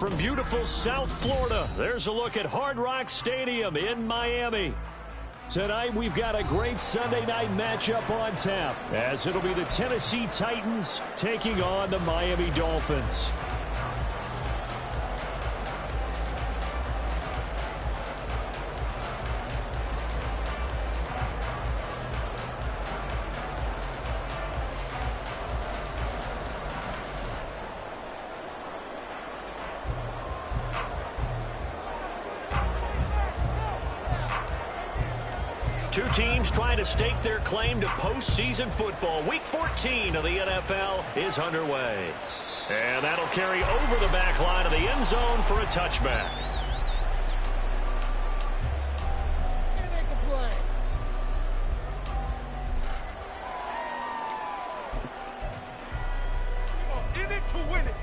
from beautiful South Florida, there's a look at Hard Rock Stadium in Miami. Tonight, we've got a great Sunday night matchup on tap, as it'll be the Tennessee Titans taking on the Miami Dolphins. Two teams trying to stake their claim to postseason football. Week 14 of the NFL is underway. And that'll carry over the back line of the end zone for a touchback. In it to win it.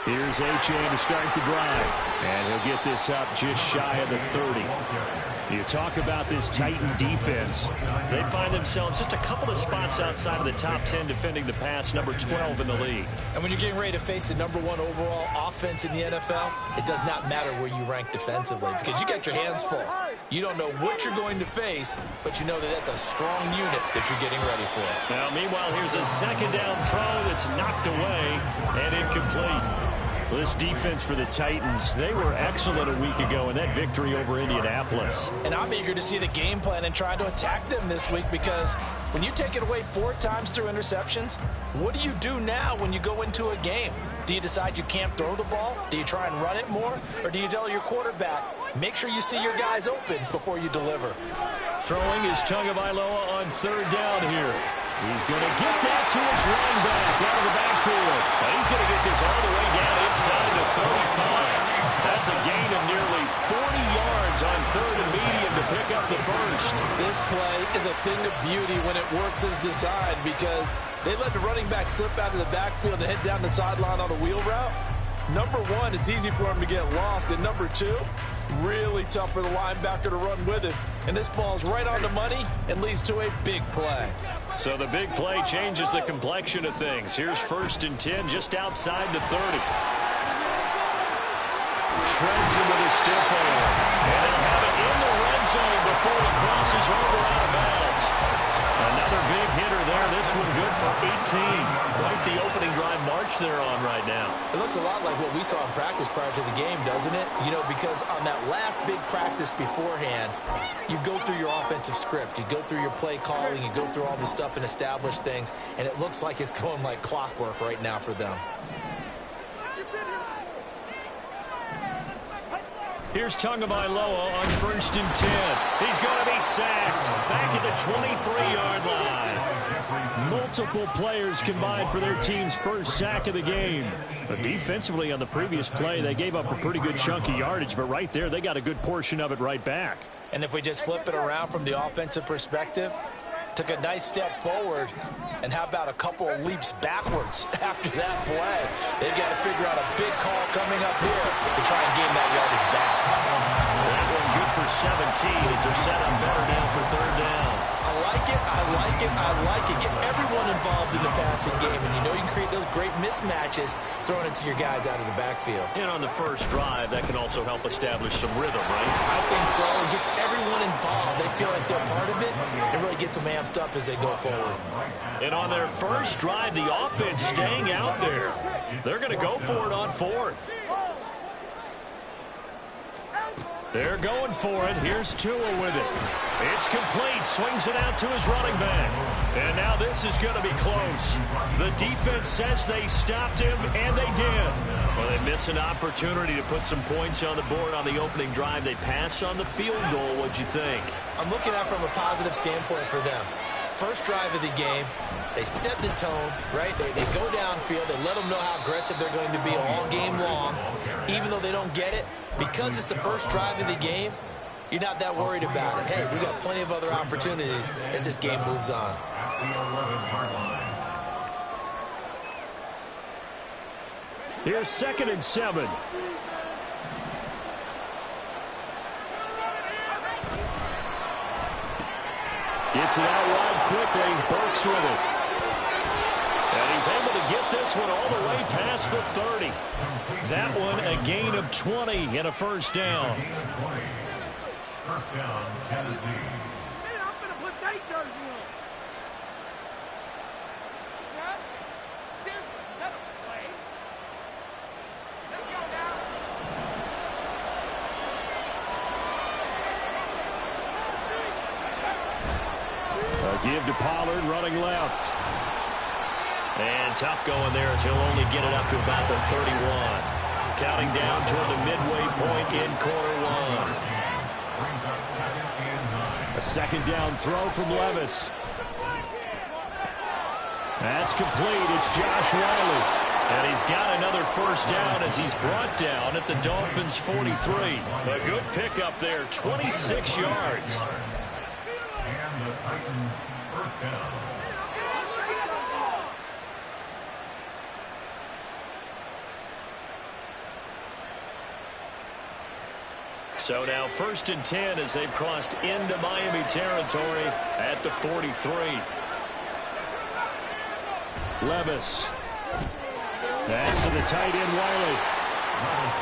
Here's A-Chain to start the drive. And he'll get this up just shy of the 30. You talk about this Titan defense. They find themselves just a couple of spots outside of the top 10 defending the pass, number 12 in the league. And when you're getting ready to face the number 1 overall offense in the NFL, it does not matter where you rank defensively because you got your hands full. You don't know what you're going to face, but you know that that's a strong unit that you're getting ready for. Now, meanwhile, here's a second down throw that's knocked away and incomplete. This defense for the Titans, they were excellent a week ago in that victory over Indianapolis. And I'm eager to see the game plan and try to attack them this week because when you take it away 4 times through interceptions, what do you do now when you go into a game? Do you decide you can't throw the ball? Do you try and run it more? Or do you tell your quarterback, make sure you see your guys open before you deliver? Throwing is Tagovailoa on third down here. He's going to get that to his running back out of the backfield. And he's going to get this all the way down inside the 35. That's a gain of nearly 40 yards on third and medium to pick up the first. This play is a thing of beauty when it works as designed because they let the running back slip out of the backfield and head down the sideline on a wheel route. Number 1, it's easy for him to get lost. And number 2, really tough for the linebacker to run with it. And this ball's right on the money and leads to a big play. So the big play changes the complexion of things. Here's 1st and 10 just outside the 30. Shreds him with a stiff arm. And they'll have it in the red zone before it crosses over out of bounds. Another big hitter there. This one good for 18. Quite the opening drive march they're on right now. It looks a lot like what we saw in practice prior to the game, doesn't it? You know, because on that last big practice beforehand, you go through your offensive script. You go through your play calling. You go through all the stuff and establish things. And it looks like it's going like clockwork right now for them. Here's Tagovailoa on 1st and 10. He's going to be sacked back at the 23-yard line. Multiple players combined for their team's first sack of the game. But defensively on the previous play, they gave up a pretty good chunk of yardage, but right there, they got a good portion of it right back. And if we just flip it around from the offensive perspective, took a nice step forward, and how about a couple of leaps backwards after that play? They've got to figure out a big call coming up here to try and gain that yardage back. That one good for 17 as they're set up better now for 3rd down. I like it, I like it, I like it. Get everyone involved in the passing game, and you know you can create those great mismatches throwing it to your guys out of the backfield. And on the first drive, that can also help establish some rhythm, right? I think so. It gets everyone involved. They feel like they're part of it, and really gets them amped up as they go forward. And on their first drive, the offense staying out there. They're going to go for it on 4th. They're going for it. Here's Tua with it. It's complete. Swings it out to his running back. And now this is going to be close. The defense says they stopped him, and they did. Well, they miss an opportunity to put some points on the board on the opening drive. They pass on the field goal. What'd you think? I'm looking at it from a positive standpoint for them. First drive of the game, they set the tone, right? They go downfield. They let them know how aggressive they're going to be all game long. Even though they don't get it, because it's the first drive of the game, you're not that worried about it. Hey, we got plenty of other opportunities as this game moves on. Here's 2nd and 7. Gets it out wide quickly. Burks with it. And he's able to get this one all the way past the 30. That one a gain of 20 and a first down. First down, Tennessee. Man, I'm going to put that jersey on. Seriously, let him play. Let's go now. A give to Pollard running left. And tough going there as he'll only get it up to about the 31. Counting down toward the midway point in quarter one. A second down throw from Levis. That's complete. It's Josh Wiley. And he's got another first down as he's brought down at the Dolphins' 43. A good pickup there, 26 yards. And the Titans first down. So now 1st and 10 as they've crossed into Miami territory at the 43. Levis. That's to the tight end, Wiley.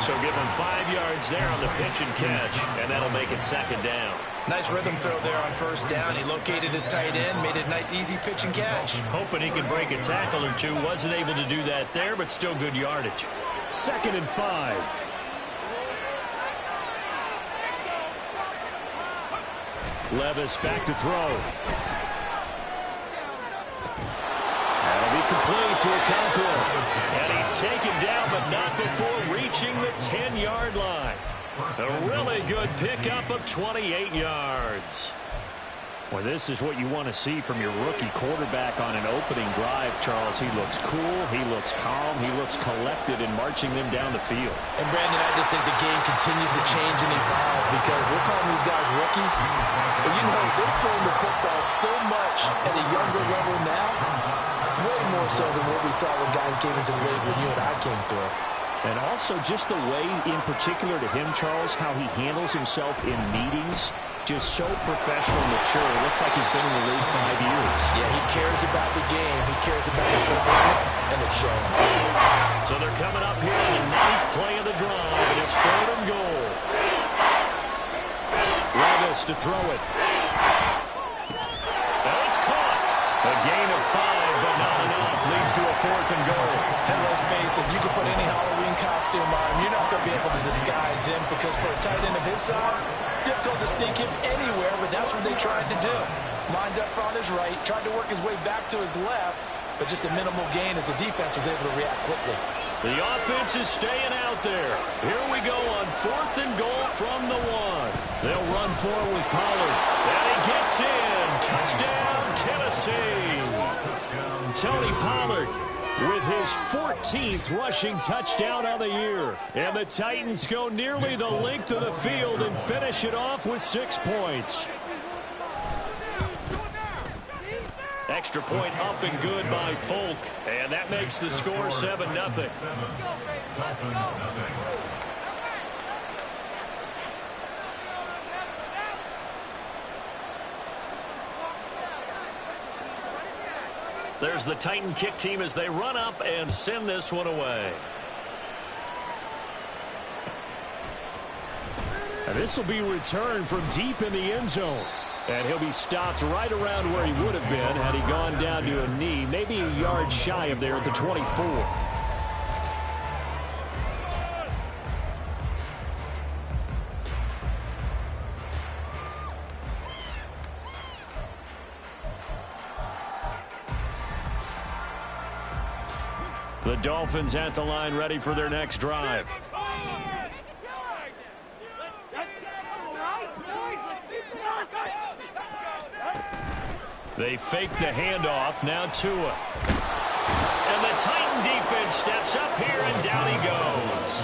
So give him 5 yards there on the pitch and catch, and that'll make it second down. Nice rhythm throw there on first down. He located his tight end, made it a nice, easy pitch and catch. Hoping he could break a tackle or two. Wasn't able to do that there, but still good yardage. 2nd and 5. Levis back to throw. That'll be complete to Okonkwo. And he's taken down, but not before reaching the 10-yard line. A really good pickup of 28 yards. Well, this is what you want to see from your rookie quarterback on an opening drive, Charles. He looks cool, he looks calm, he looks collected in marching them down the field. And, Brandon, I just think the game continues to change and evolve because we're calling these guys rookies. But, you know, they're throwing the football so much at a younger level now, way more so than what we saw when guys came into the league when you and I came through. And also just the way, in particular to him, Charles, how he handles himself in meetings. Just so professional and mature. It looks like he's been in the league 5 years. Yeah, he cares about the game. He cares about his performance, and it's showing. So they're coming up here on the 9th play of the drive, and it's 3rd and goal. Levis to throw it. And it's caught. A gain of 5, but not enough. Leads to a 4th and goal. And let's face it, you can put any Halloween costume on him. You're not going to be able to disguise him because for a tight end of his size, difficult to sneak him anywhere, but that's what they tried to do. Lined up on his right, tried to work his way back to his left, but just a minimal gain as the defense was able to react quickly. The offense is staying out there. Here we go on 4th and goal from the 1. They'll run for it with Pollard. And he gets in. Touchdown, Tennessee. Tony Pollard with his 14th rushing touchdown on the year. And the Titans go nearly the length of the field and finish it off with 6 points. Extra point up and good by Folk. And that makes the score 7-0. There's the Titan kick team as they run up and send this one away. And this will be returned from deep in the end zone. And he'll be stopped right around where he would have been had he gone down to a knee, maybe a yard shy of there at the 24. The Dolphins at the line ready for their next drive. They fake the handoff. Now Tua. And the Titan defense steps up here, and down he goes.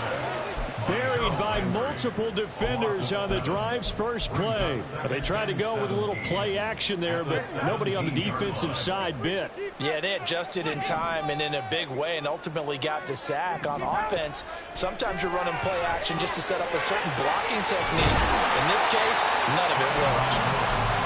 Buried by multiple defenders on the drive's first play. They tried to go with a little play action there, but nobody on the defensive side bit. Yeah, they adjusted in time and in a big way and ultimately got the sack. On offense, sometimes you're running play action just to set up a certain blocking technique. In this case, none of it worked.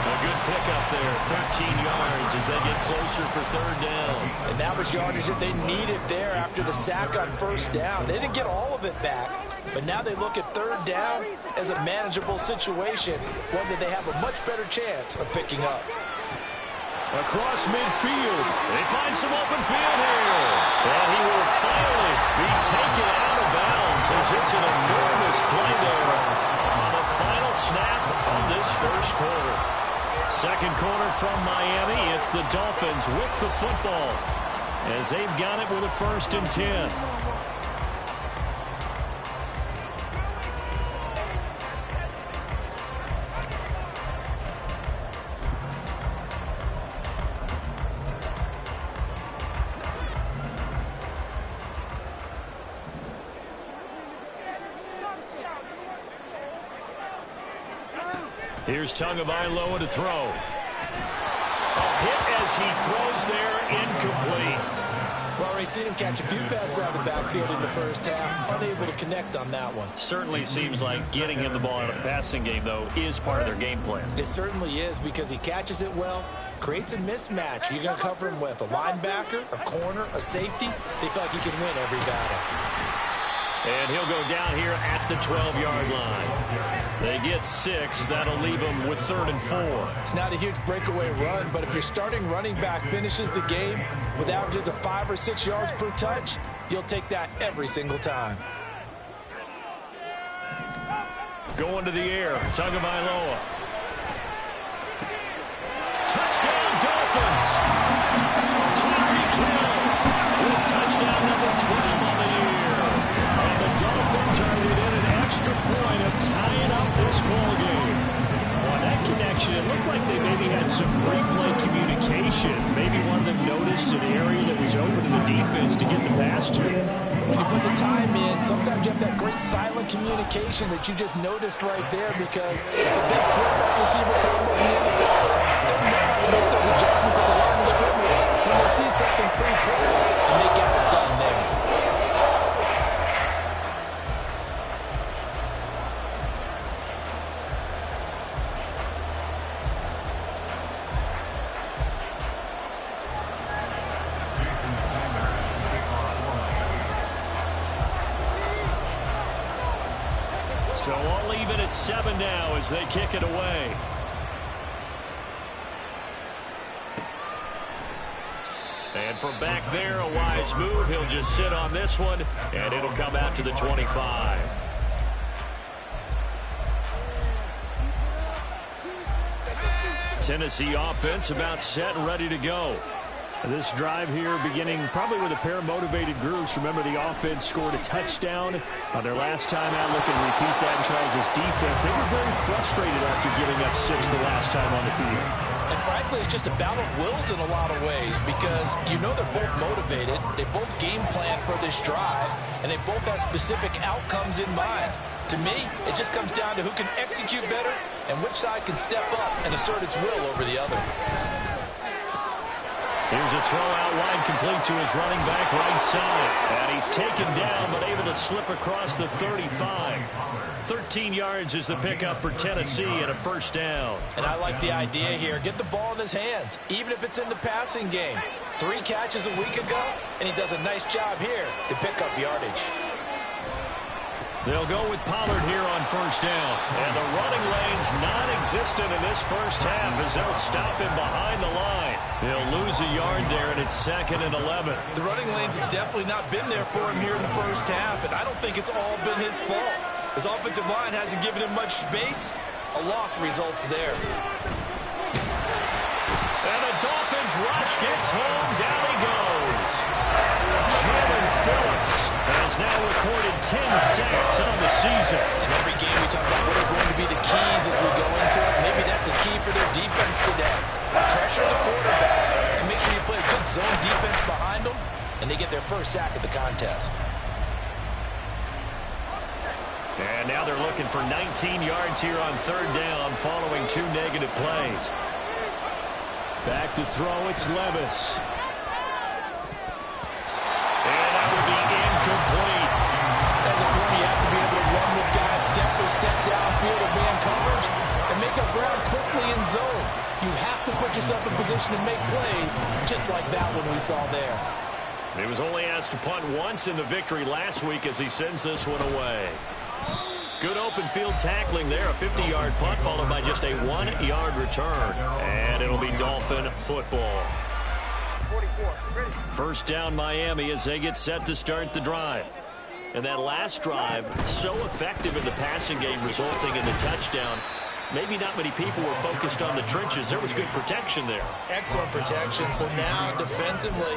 A good pickup there, 13 yards as they get closer for third down. And that was yardage that they needed there after the sack on first down. They didn't get all of it back, but now they look at third down as a manageable situation, one that they have a much better chance of picking up. Across midfield, they find some open field here. And he will finally be taken out of bounds as it's an enormous play there on the final snap of this first quarter. Second quarter from Miami. It's the Dolphins with the football as they've got it with a 1st and 10. Here's Tagovailoa to throw. A hit as he throws there, incomplete. Well, already seen him catch a few passes out of the backfield in the first half, unable to connect on that one. Certainly seems like getting him the ball out of the passing game, though, is part of their game plan. It certainly is because he catches it well, creates a mismatch. You're going to cover him with a linebacker, a corner, a safety. They feel like he can win every battle. And he'll go down here at the 12-yard line. They get 6. That'll leave them with 3rd and 4. It's not a huge breakaway run, but if your starting running back finishes the game with averages of 5 or 6 yards per touch, you'll take that every single time. Going to the air, Tagovailoa. Touchdown, Dolphins! Tyreek Hill with touchdown number 12 on the year. And the Dolphins are within an extra point of tying up this ball game. On that connection, it looked like they maybe had some replay communication. Maybe one of them noticed an area that was open to the defense to get the pass to. When you put the time in, sometimes you have that great silent communication that you just noticed right there because the best quarterback receiver combo in the NFL, they know how to make those adjustments at the line of scrimmage when they see something pre-planned, and they got it done there. So all even at 7 now as they kick it away. And from back there, a wise move. He'll just sit on this one, and it'll come out to the 25. Tennessee offense about set and ready to go. This drive here beginning probably with a pair of motivated groups. Remember, the offense scored a touchdown on their last time out. Looking to repeat that in Charles' defense. They were very frustrated after giving up 6 the last time on the field. And frankly, it's just a battle of wills in a lot of ways because you know they're both motivated. They both game plan for this drive, and they both have specific outcomes in mind. To me, it just comes down to who can execute better and which side can step up and assert its will over the other. Here's a throw out wide, complete to his running back right side. And he's taken down, but able to slip across the 35. 13 yards is the pickup for Tennessee and a 1st down. And I like the idea here. Get the ball in his hands, even if it's in the passing game. 3 catches a week ago, and he does a nice job here to pick up yardage. They'll go with Pollard here on 1st down. And the running lane's non-existent in this first half as they'll stop him behind the line. He'll lose a yard there, and it's 2nd and 11. The running lanes have definitely not been there for him here in the first half, and I don't think it's all been his fault. His offensive line hasn't given him much space. A loss results there. And the Dolphins rush gets home. Down he goes. Jalen Phillips has now recorded 10 sacks on the season. In every game we talk about what are going to be the keys as we go into it. Maybe that's a key for their defense today. Pressure the quarterback and make sure you play a good zone defense behind them, and they get their first sack of the contest. And now they're looking for 19 yards here on third down following 2 negative plays. Back to throw, it's Levis. And that would be incomplete. As a corner, you have to be able to run with guys step for step downfield of man coverage and make up ground quickly in zone. You have to put yourself in position to make plays, just like that one we saw there. He was only asked to punt once in the victory last week as he sends this one away. Good open field tackling there. A 50-yard punt followed by just a 1-yard return. And it'll be Dolphin football. First down Miami as they get set to start the drive. And that last drive, so effective in the passing game, resulting in the touchdown. Maybe not many people were focused on the trenches. There was good protection there. Excellent protection. So now defensively,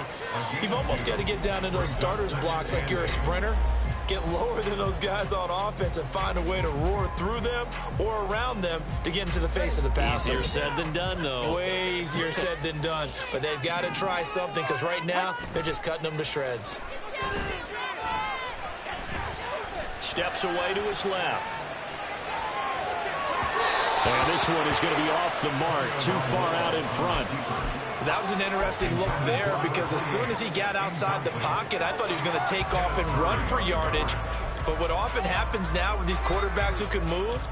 you've almost got to get down into those starters blocks like you're a sprinter. Get lower than those guys on offense and find a way to roar through them or around them to get into the face of the passer. Easier said than done, though. Way easier said than done. But they've got to try something because right now they're just cutting them to shreds. Steps away to his left. And this one is going to be off the mark, too far out in front. That was an interesting look there because as soon as he got outside the pocket, I thought he was going to take off and run for yardage. But what often happens now with these quarterbacks who can move,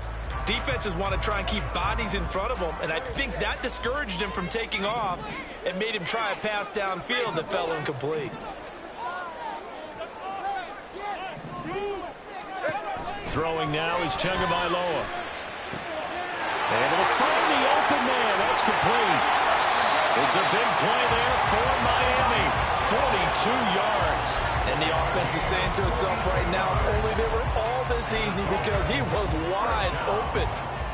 defenses want to try and keep bodies in front of them, and I think that discouraged him from taking off and made him try a pass downfield that fell incomplete. Throwing now is Tagovailoa. Able to find the open man. That's complete. It's a big play there for Miami. 42 yards. And the offense is saying to itself right now, only they were all this easy because he was wide open.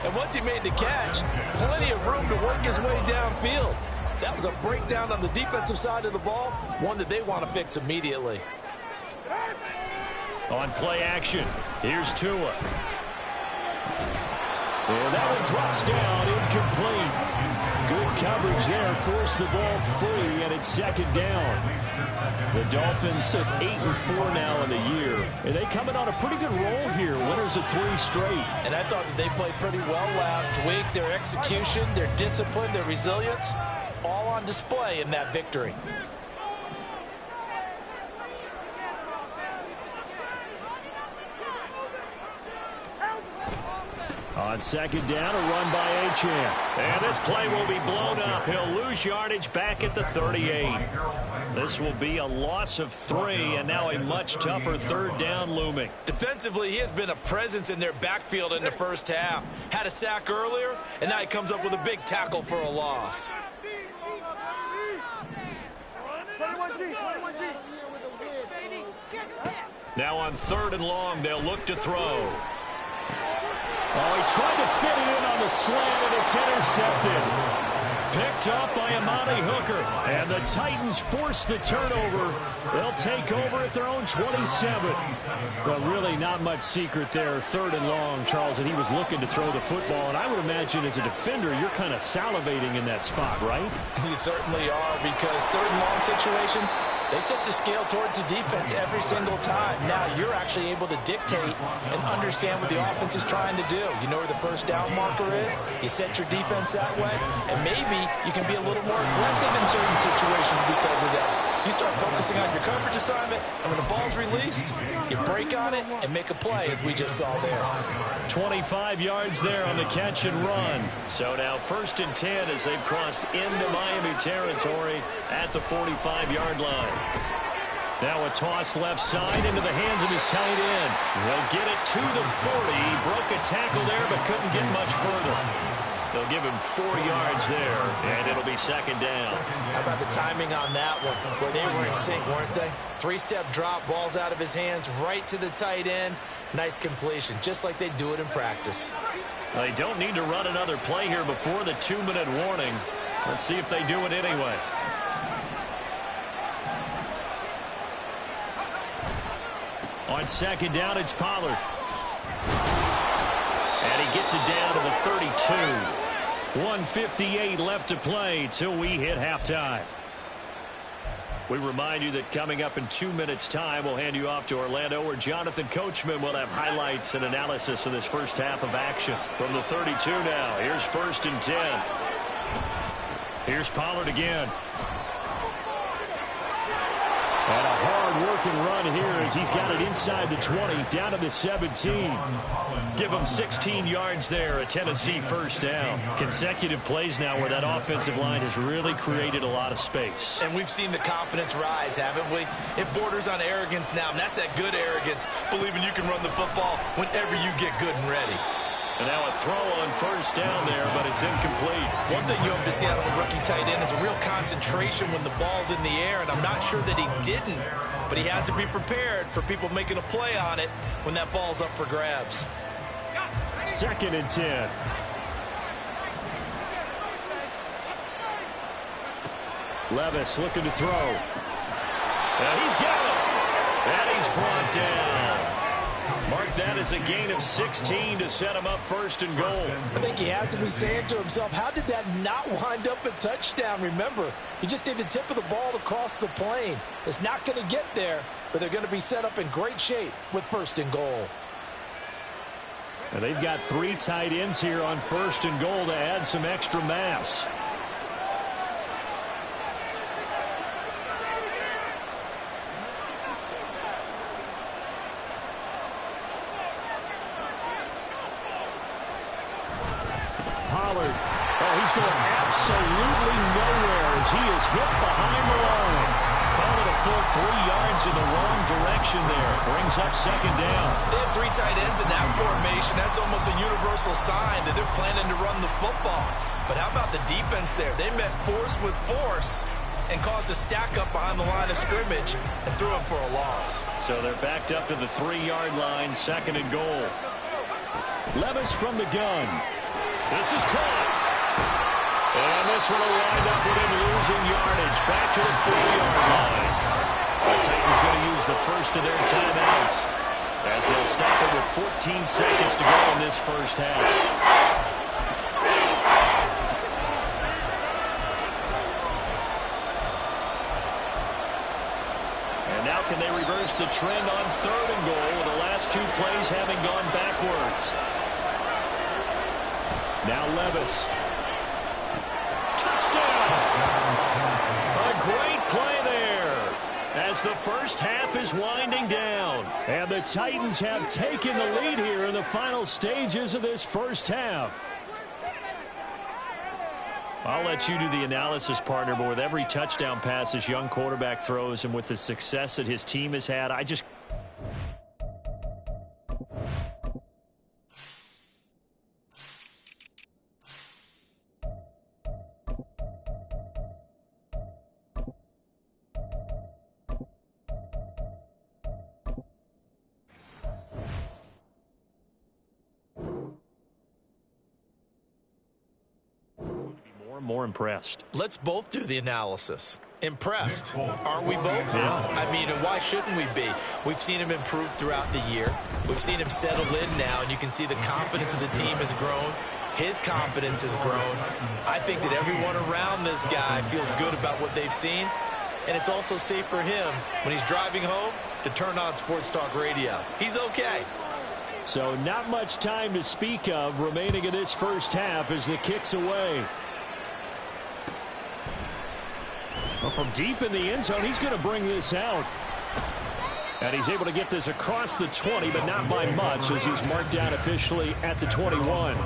And once he made the catch, plenty of room to work his way downfield. That was a breakdown on the defensive side of the ball, one that they want to fix immediately. On play action, here's Tua. And that one drops down, incomplete. Good coverage there, forced the ball free, and it's second down. The Dolphins at 8-4 now in the year. And they coming on a pretty good roll here, winners of 3 straight. And I thought that they played pretty well last week. Their execution, their discipline, their resilience, all on display in that victory. On second down, a run by Achane. And this play will be blown up. He'll lose yardage back at the 38. This will be a loss of 3, and now a much tougher third down looming. Defensively, he has been a presence in their backfield in the first half. Had a sack earlier, and now he comes up with a big tackle for a loss. 21G. Now on third and long, they'll look to throw. Oh, he tried to fit it in on the slant, and it's intercepted. Picked up by Amani Hooker. And the Titans force the turnover. They'll take over at their own 27. But really not much secret there. Third and long, Charles, and he was looking to throw the football. And I would imagine as a defender, you're kind of salivating in that spot, right? You certainly are, because third and long situations, they tip the scale towards the defense every single time. Now you're actually able to dictate and understand what the offense is trying to do. You know where the first down marker is. You set your defense that way, and maybe you can be a little more aggressive in certain situations because of that. You start focusing on your coverage assignment, and when the ball's released, you break on it and make a play, as we just saw there. 25 yards there on the catch and run. So now first and 10 as they've crossed into Miami territory at the 45-yard line. Now a toss left side into the hands of his tight end. He'll get it to the 40. He broke a tackle there but couldn't get much further. They'll give him 4 yards there, and it'll be second down. How about the timing on that one? Boy, they were in sync, weren't they? 3-step drop, balls out of his hands, right to the tight end. Nice completion, just like they do it in practice. They don't need to run another play here before the 2-minute warning. Let's see if they do it anyway. On second down, it's Pollard. And he gets it down to the 32. 1:58 left to play till we hit halftime. We remind you that coming up in 2 minutes' time, we'll hand you off to Orlando, where Jonathan Coachman will have highlights and analysis of this first half of action. From the 32 now, here's 1st and 10. Here's Pollard again. And a hard-working run here as he's got it inside the 20, down to the 17. Give him 16 yards there, a Tennessee first down. Consecutive plays now where that offensive line has really created a lot of space. And we've seen the confidence rise, haven't we? It borders on arrogance now, and that's that good arrogance, believing you can run the football whenever you get good and ready. And now a throw on first down there, but it's incomplete. One thing you hope to see out of a rookie tight end is a real concentration when the ball's in the air, and I'm not sure that he didn't, but he has to be prepared for people making a play on it when that ball's up for grabs. 2nd and 10. Levis looking to throw. And he's got it. And he's brought down. Mark that as a gain of 16 to set him up 1st and goal. I think he has to be saying to himself, how did that not wind up a touchdown? Remember, you just need the tip of the ball to cross the plane. It's not going to get there, but they're going to be set up in great shape with 1st and goal. And they've got 3 tight ends here on 1st and goal to add some extra mass. Pollard. Oh, he's going absolutely nowhere as he is hit behind the line. Call it a full 3 yards in the wrong direction there. Brings up 2nd down. They have 3 tight ends in that formation. That's almost a universal sign that they're planning to run the football. But how about the defense there? They met force with force and caused a stack up behind the line of scrimmage and threw him for a loss. So they're backed up to the 3-yard line, 2nd and goal. Levis from the gun. This is caught. And this one will wind up with him losing yardage. Back to the 4-yard line. The Titans going to use the first of their timeouts as they'll stop it with 14 seconds to go in this first half. And now can they reverse the trend on 3rd and goal with the last 2 plays having gone backwards? Now Levis. Touchdown! A great play there as the first half is winding down. And the Titans have taken the lead here in the final stages of this first half. I'll let you do the analysis, partner, but with every touchdown pass this young quarterback throws and with the success that his team has had, I just... more impressed. Let's both do the analysis. Impressed, aren't we both? Yeah. I mean, and why shouldn't we be? We've seen him improve throughout the year. We've seen him settle in now, and you can see the confidence of the team has grown. His confidence has grown. I think that everyone around this guy feels good about what they've seen, and it's also safe for him when he's driving home to turn on Sports Talk Radio. He's okay. So not much time to speak of remaining in this first half as the kick's away. Well, from deep in the end zone, he's going to bring this out. And he's able to get this across the 20, but not by much as he's marked down officially at the 21.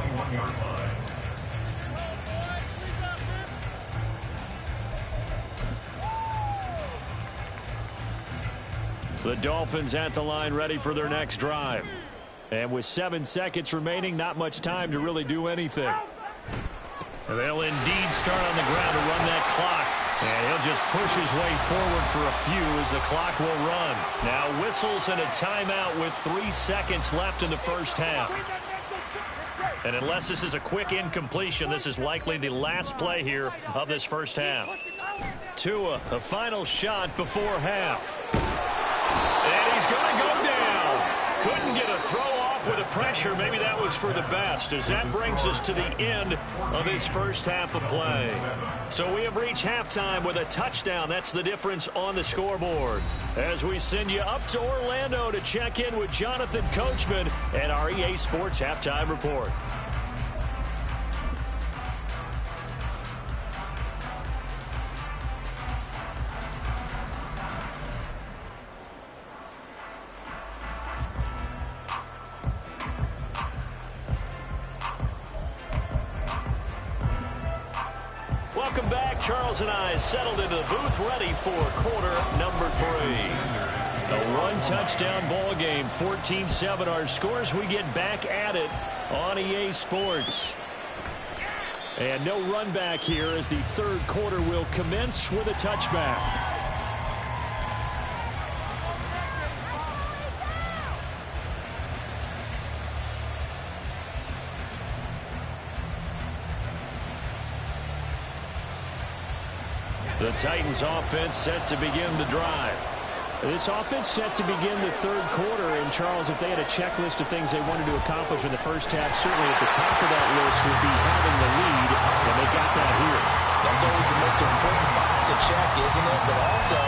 The Dolphins at the line ready for their next drive. And with 7 seconds remaining, not much time to really do anything. They'll indeed start on the ground to run that clock. And he'll just push his way forward for a few as the clock will run. Now whistles and a timeout with 3 seconds left in the first half. And unless this is a quick incompletion, this is likely the last play here of this first half. Tua, a final shot before half. And he's going to go down. Couldn't get a throw off off with the pressure. Maybe that was for the best, as that brings us to the end of this first half of play. So we have reached halftime with a touchdown. That's the difference on the scoreboard. As we send you up to Orlando to check in with Jonathan Coachman and our EA Sports Halftime Report. Welcome back. Charles and I settled into the booth, ready for quarter number 3. A one-touchdown ball game, 14-7 our scores. We get back at it on EA Sports. And no run back here as the third quarter will commence with a touchback. The Titans offense set to begin the drive. This offense set to begin the third quarter. And, Charles, if they had a checklist of things they wanted to accomplish in the first half, certainly at the top of that list would be having the lead, and they got that here. That's always the most important box to check, isn't it? But also,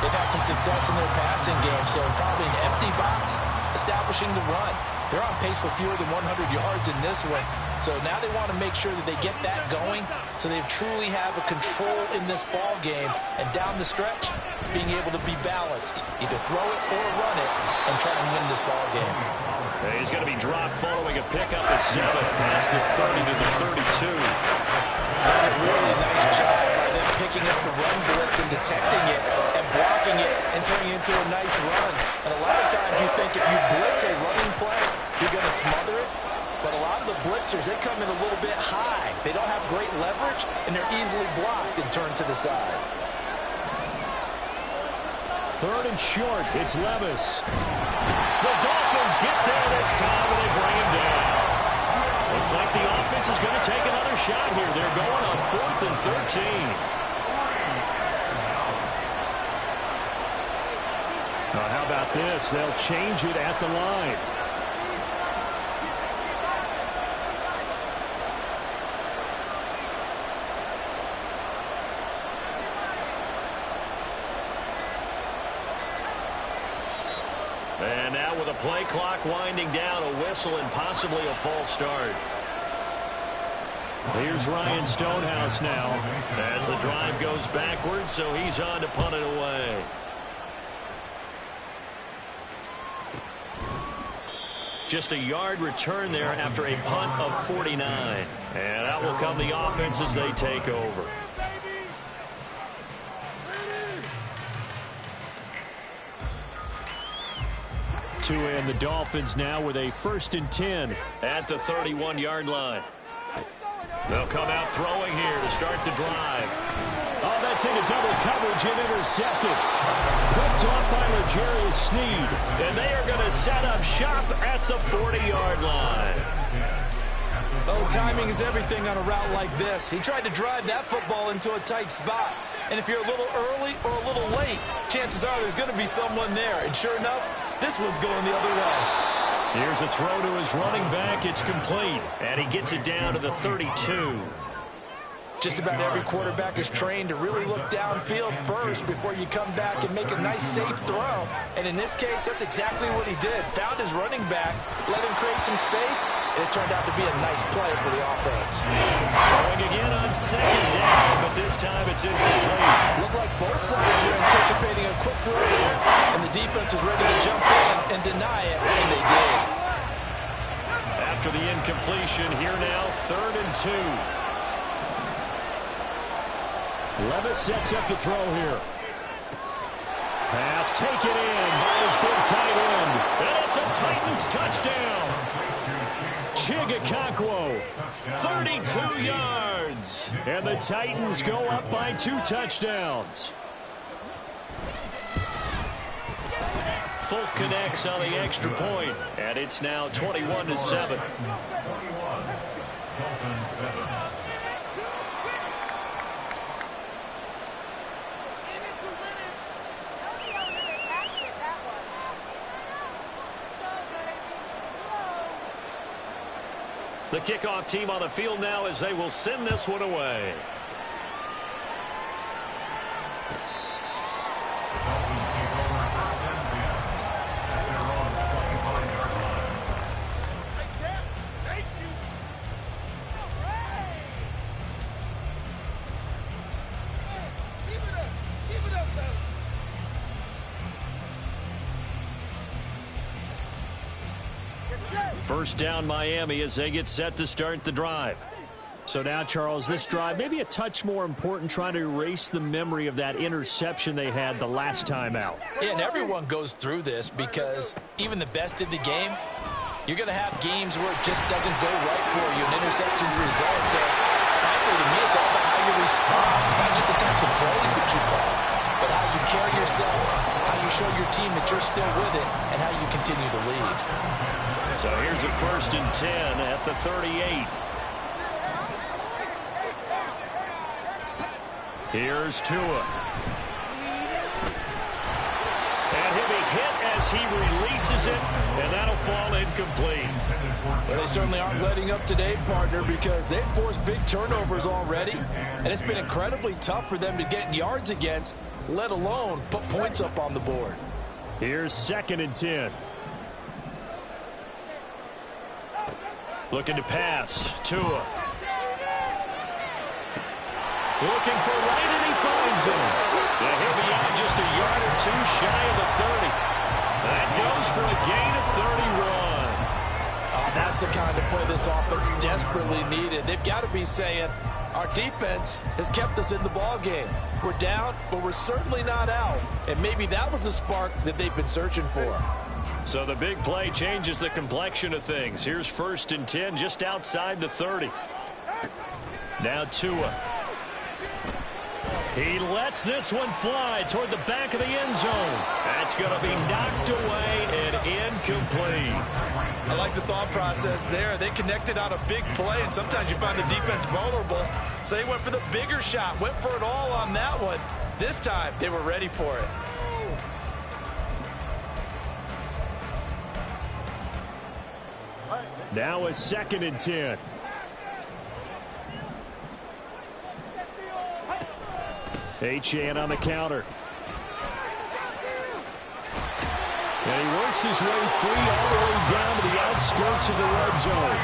they've had some success in their passing game, so probably an empty box establishing the run. They're on pace for fewer than 100 yards in this one. So now they want to make sure that they get that going so they truly have a control in this ball game. And down the stretch, being able to be balanced. Either throw it or run it and try and win this ball game. He's going to be dropped following a pickup of 7 past the 30 to the 32. That's a really nice job by them picking up the run blitz and detecting it and blocking it and turning it into a nice run. And a lot of times you think if you blitz a running play, you're going to smother it. But a lot of the blitzers, they come in a little bit high. They don't have great leverage, and they're easily blocked and turned to the side. Third and short, it's Levis. The Dolphins get there this time, and they bring him down. Looks like the offense is going to take another shot here. They're going on 4th and 13. Now, how about this? They'll change it at the line. And now with a play clock winding down, a whistle and possibly a false start. Here's Ryan Stonehouse now as the drive goes backwards, so he's on to punt it away. Just a yard return there after a punt of 49. And out will come the offense as they take over. To end the Dolphins now with a 1st and 10 at the 31-yard line. They'll come out throwing here to start the drive. Oh, that's into double coverage and intercepted. Picked off by L'Jarius Sneed. And they are going to set up shop at the 40-yard line. Oh, timing is everything on a route like this. He tried to drive that football into a tight spot. And if you're a little early or a little late, chances are there's going to be someone there. And sure enough, this one's going the other way. Here's a throw to his running back. It's complete. And he gets it down to the 32. Just about every quarterback is trained to really look downfield first before you come back and make a nice, safe throw. And in this case, that's exactly what he did. Found his running back, let him create some space, and it turned out to be a nice play for the offense. Throwing again on 2nd down, but this time it's incomplete. Looked like both sides were anticipating a quick throw there, and the defense was ready to jump in and deny it, and they did. After the incompletion, here now, 3rd and 2. Levis sets up the throw here. Pass taken in by his big tight end. And it's a Titans touchdown. Chigakakwo, 32 yards. And the Titans go up by 2 touchdowns. Folk connects on the extra point, and it's now 21-7. The kickoff team on the field now as they will send this one away. Dolphins take over first and 10 at their own 25-yard line. Thank you. Keep it up. Keep it up, fellas. First down Miami as they get set to start the drive. So now, Charles, this drive maybe a touch more important, trying to erase the memory of that interception they had the last time out. Yeah, and everyone goes through this because even the best in the game, you're going to have games where it just doesn't go right for you, and interceptions result. So, frankly, to me, it's all about how you respond, not just the types of plays that you call, but how you carry yourself, how you show your team that you're still with it, and how you continue to lead. So here's a 1st and 10 at the 38. Here's Tua. And he'll be hit as he releases it, and that'll fall incomplete. Well, they certainly aren't letting up today, partner, because they've forced big turnovers already, and it's been incredibly tough for them to get yards against, let alone put points up on the board. Here's 2nd and 10. Looking to pass. Tua. Looking for right, and he finds him. The heavy out just a yard or two shy of the 30. That goes for a gain of 31. Oh, that's the kind of play this offense desperately needed. They've got to be saying, our defense has kept us in the ball game. We're down, but we're certainly not out. And maybe that was the spark that they've been searching for. So the big play changes the complexion of things. Here's 1st and 10 just outside the 30. Now Tua. He lets this one fly toward the back of the end zone. That's going to be knocked away and incomplete. I like the thought process there. They connected on a big play, and sometimes you find the defense vulnerable. So they went for the bigger shot, went for it all on that one. This time, they were ready for it. Now a 2nd and 10. Achane on the counter. And he works his way free all the way down to the outskirts of the red zone.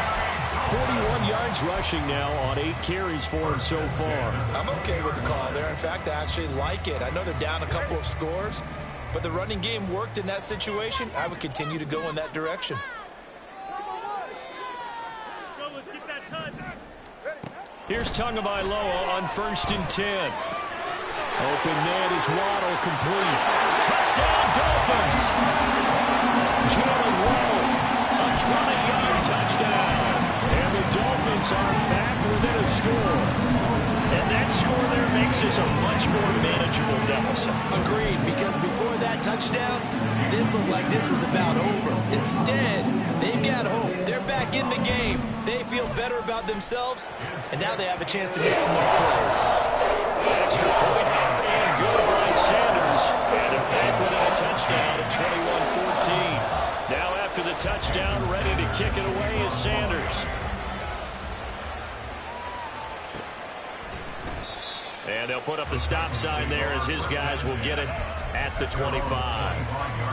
41 yards rushing now on 8 carries for him so far. I'm okay with the call there. In fact, I actually like it. I know they're down a couple of scores, but the running game worked in that situation. I would continue to go in that direction. Here's Tagovailoa on 1st and 10. Open man is Waddle, complete. Touchdown, Dolphins! Jalen Waddle, a 20-yard touchdown. And the Dolphins are back within a score. And that score there makes this a much more manageable deficit. Agreed, because before that touchdown, this looked like this was about over. Instead, they've got hope. They're back in the game. They feel better about themselves, and now they have a chance to make some more plays. Extra point and good by Sanders. And they're back within a touchdown at 21-14. Now after the touchdown, ready to kick it away is Sanders. And they'll put up the stop sign there as his guys will get it at the 25.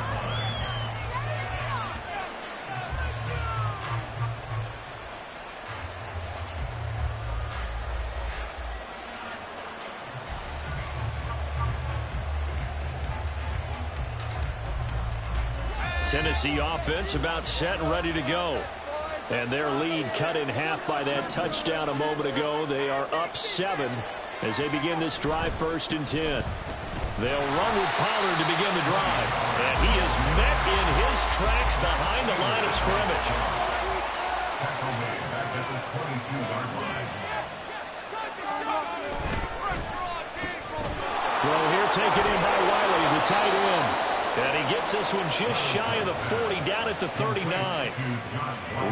Tennessee offense about set and ready to go. And their lead cut in half by that touchdown a moment ago. They are up 7 as they begin this drive 1st and 10. They'll run with Pollard to begin the drive. And he is met in his tracks behind the line of scrimmage. Tackle made back at the 22-yard line. Throw here taken in by Wiley, the tight end. And he gets this one just shy of the 40, down at the 39.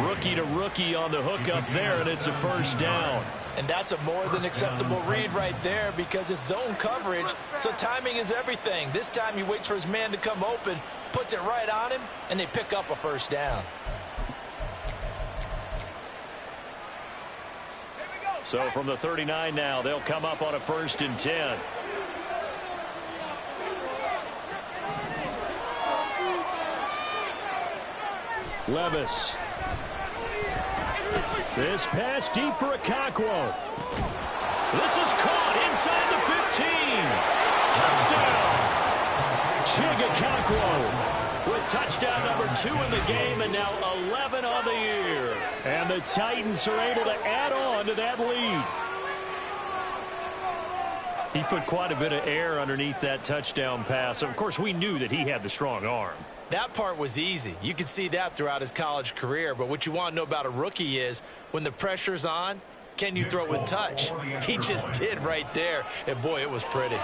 Rookie to rookie on the hook up there, and it's a 1st down. And that's a more than acceptable read right there because it's zone coverage, so timing is everything. This time he waits for his man to come open, puts it right on him, and they pick up a 1st down. So from the 39 now, they'll come up on a 1st and 10. Levis. This pass deep for Okonkwo. This is caught inside the 15. Touchdown. Okonkwo with touchdown number 2 in the game and now 11 on the year. And the Titans are able to add on to that lead. He put quite a bit of air underneath that touchdown pass. Of course, we knew that he had the strong arm. That part was easy. You could see that throughout his college career. But what you want to know about a rookie is when the pressure's on, can you throw with touch? He just did right there. And, boy, it was pretty.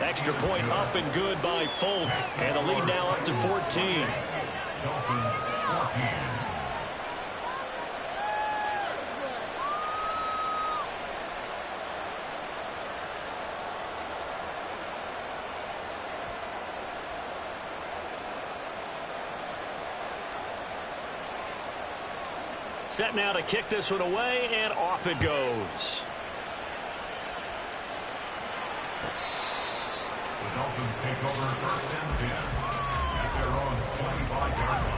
Extra point up and good by Folk. And the lead now up to 14. Dolphins 14. Set now to kick this one away, and off it goes. The Dolphins take over 1st and 10 at their own 25-yard line.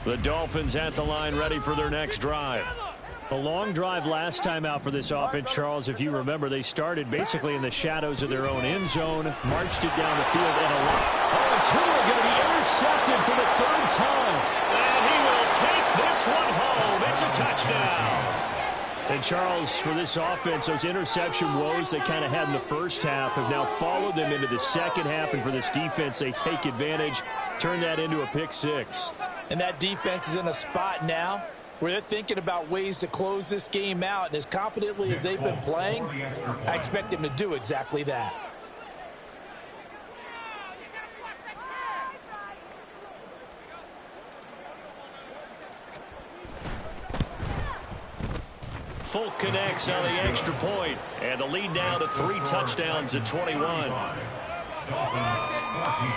The Dolphins at the line ready for their next drive. A long drive last time out for this offense, Charles. If you remember, they started basically in the shadows of their own end zone, marched it down the field, and a lot. Oh, Tua going to be intercepted for the 3rd time. And he will take this one home. It's a touchdown. And, Charles, for this offense, those interception woes they kind of had in the first half have now followed them into the second half. And for this defense, they take advantage, turn that into a pick 6. And that defense is in a spot now where they're thinking about ways to close this game out. And as confidently as they've been playing, I expect them to do exactly that. Folk connects on the extra point, and the lead now to 3 touchdowns at 21. Dolphins 14.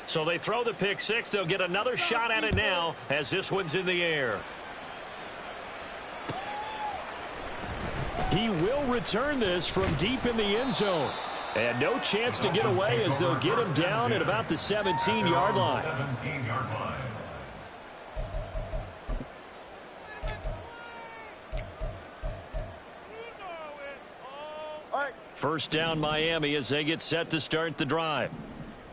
So they throw the pick 6. They'll get another shot at it now as this one's in the air. He will return this from deep in the end zone. And no chance to get away as they'll get him down at about the 17-yard line. 17-yard line. First down Miami as they get set to start the drive.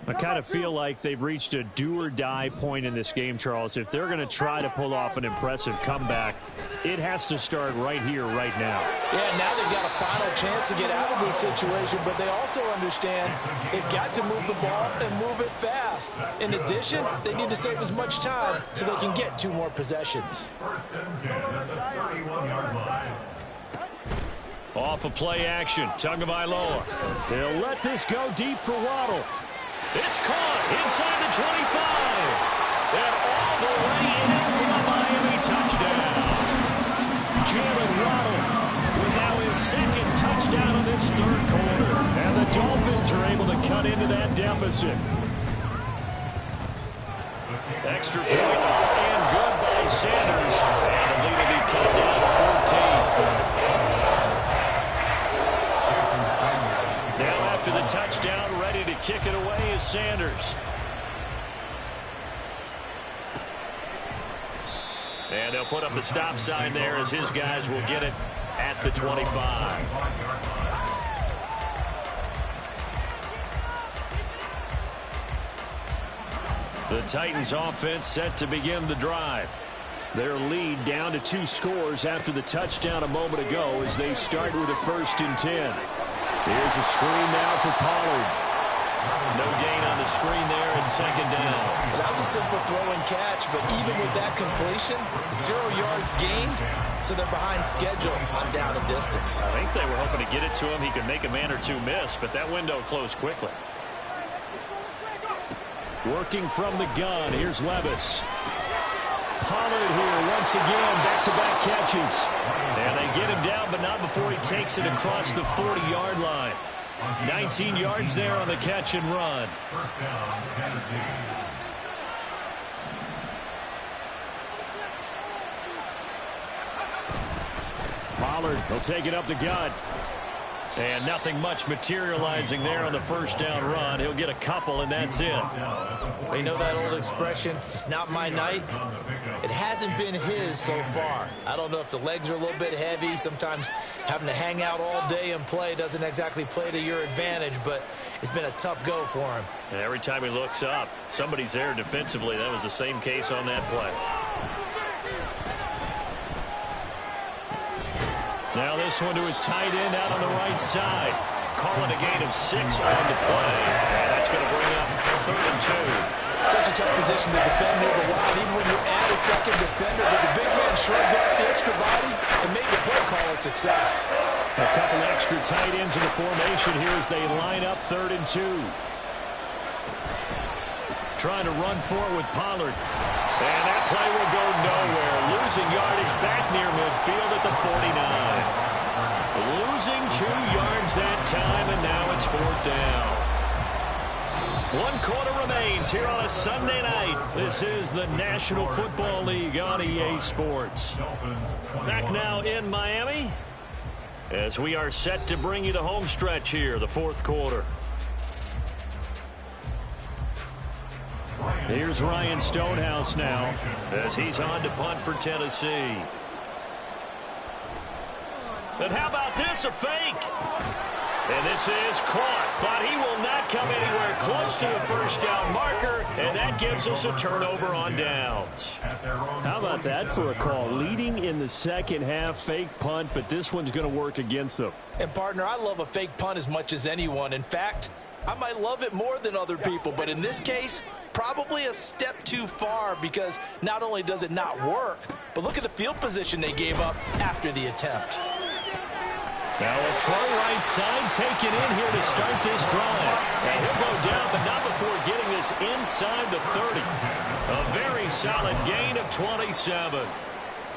I kind of feel like they've reached a do-or-die point in this game, Charles. If they're going to try to pull off an impressive comeback, it has to start right here, right now. Yeah, now they've got a final chance to get out of this situation, but they also understand they've got to move the ball and move it fast. In addition, they need to save as much time so they can get 2 more possessions. 1st and 10 at the 31-yard line. Off of play action, Tagovailoa. They'll let this go deep for Waddle. It's caught inside the 25. And all the way in for the Miami touchdown. Jalen Waddle with now his 2nd touchdown of this 3rd quarter. And the Dolphins are able to cut into that deficit. Extra point and good by Sanders. And the lead will be cut down to 14. Now after the touchdown, ready to kick it away is Sanders. And they'll put up the stop sign there as his guys will get it at the 25. The Titans offense set to begin the drive. Their lead down to 2 scores after the touchdown a moment ago as they start with a 1st and 10. Here's a screen now for Pollard. No gain on the screen there at second down. Well, that was a simple throw and catch, but even with that completion, 0 yards gained, so they're behind schedule on down and distance. I think they were hoping to get it to him. He could make a man or two miss, but that window closed quickly. Working from the gun, here's Levis. Pollard here once again, back-to-back catches. And they get him down, but not before he takes it across the 40-yard line. 19 yards there on the catch and run. First down, Tennessee. Pollard, he'll take it up the gut. And nothing much materializing there on the first down run. He'll get a couple, and that's it. You know that old expression, it's not my night? It hasn't been his so far. I don't know if the legs are a little bit heavy. Sometimes having to hang out all day and play doesn't exactly play to your advantage, but it's been a tough go for him. And every time he looks up, somebody's there defensively. That was the same case on that play. Now this one to his tight end out on the right side. Calling a gain of 6 on the play. And that's going to bring up 3rd and 2. Such a tough position to defend near the line, even when you add a second defender. But the big man shrugged off the extra body and made the play call a success. A couple extra tight ends in the formation here as they line up 3rd and 2. Trying to run for it with Pollard. And that play will go nowhere. Losing yardage back near midfield at the 49. Losing 2 yards that time, and now it's 4th down. 1 quarter remains here on a Sunday night. This is the National Football League on EA Sports. Back now in Miami as we are set to bring you the home stretch here, the 4th quarter. Here's Ryan Stonehouse now as he's on to punt for Tennessee. And how about this, a fake? And this is caught, but he will not come anywhere close to the first down marker, and that gives us a turnover on downs. How about that for a call? Leading in the second half, fake punt, but this one's going to work against them. And, partner, I love a fake punt as much as anyone. In fact, I might love it more than other people, but in this case, probably a step too far because not only does it not work, but look at the field position they gave up after the attempt. Now a front right side taken in here to start this drive. And he'll go down, but not before getting this inside the 30. A very solid gain of 27.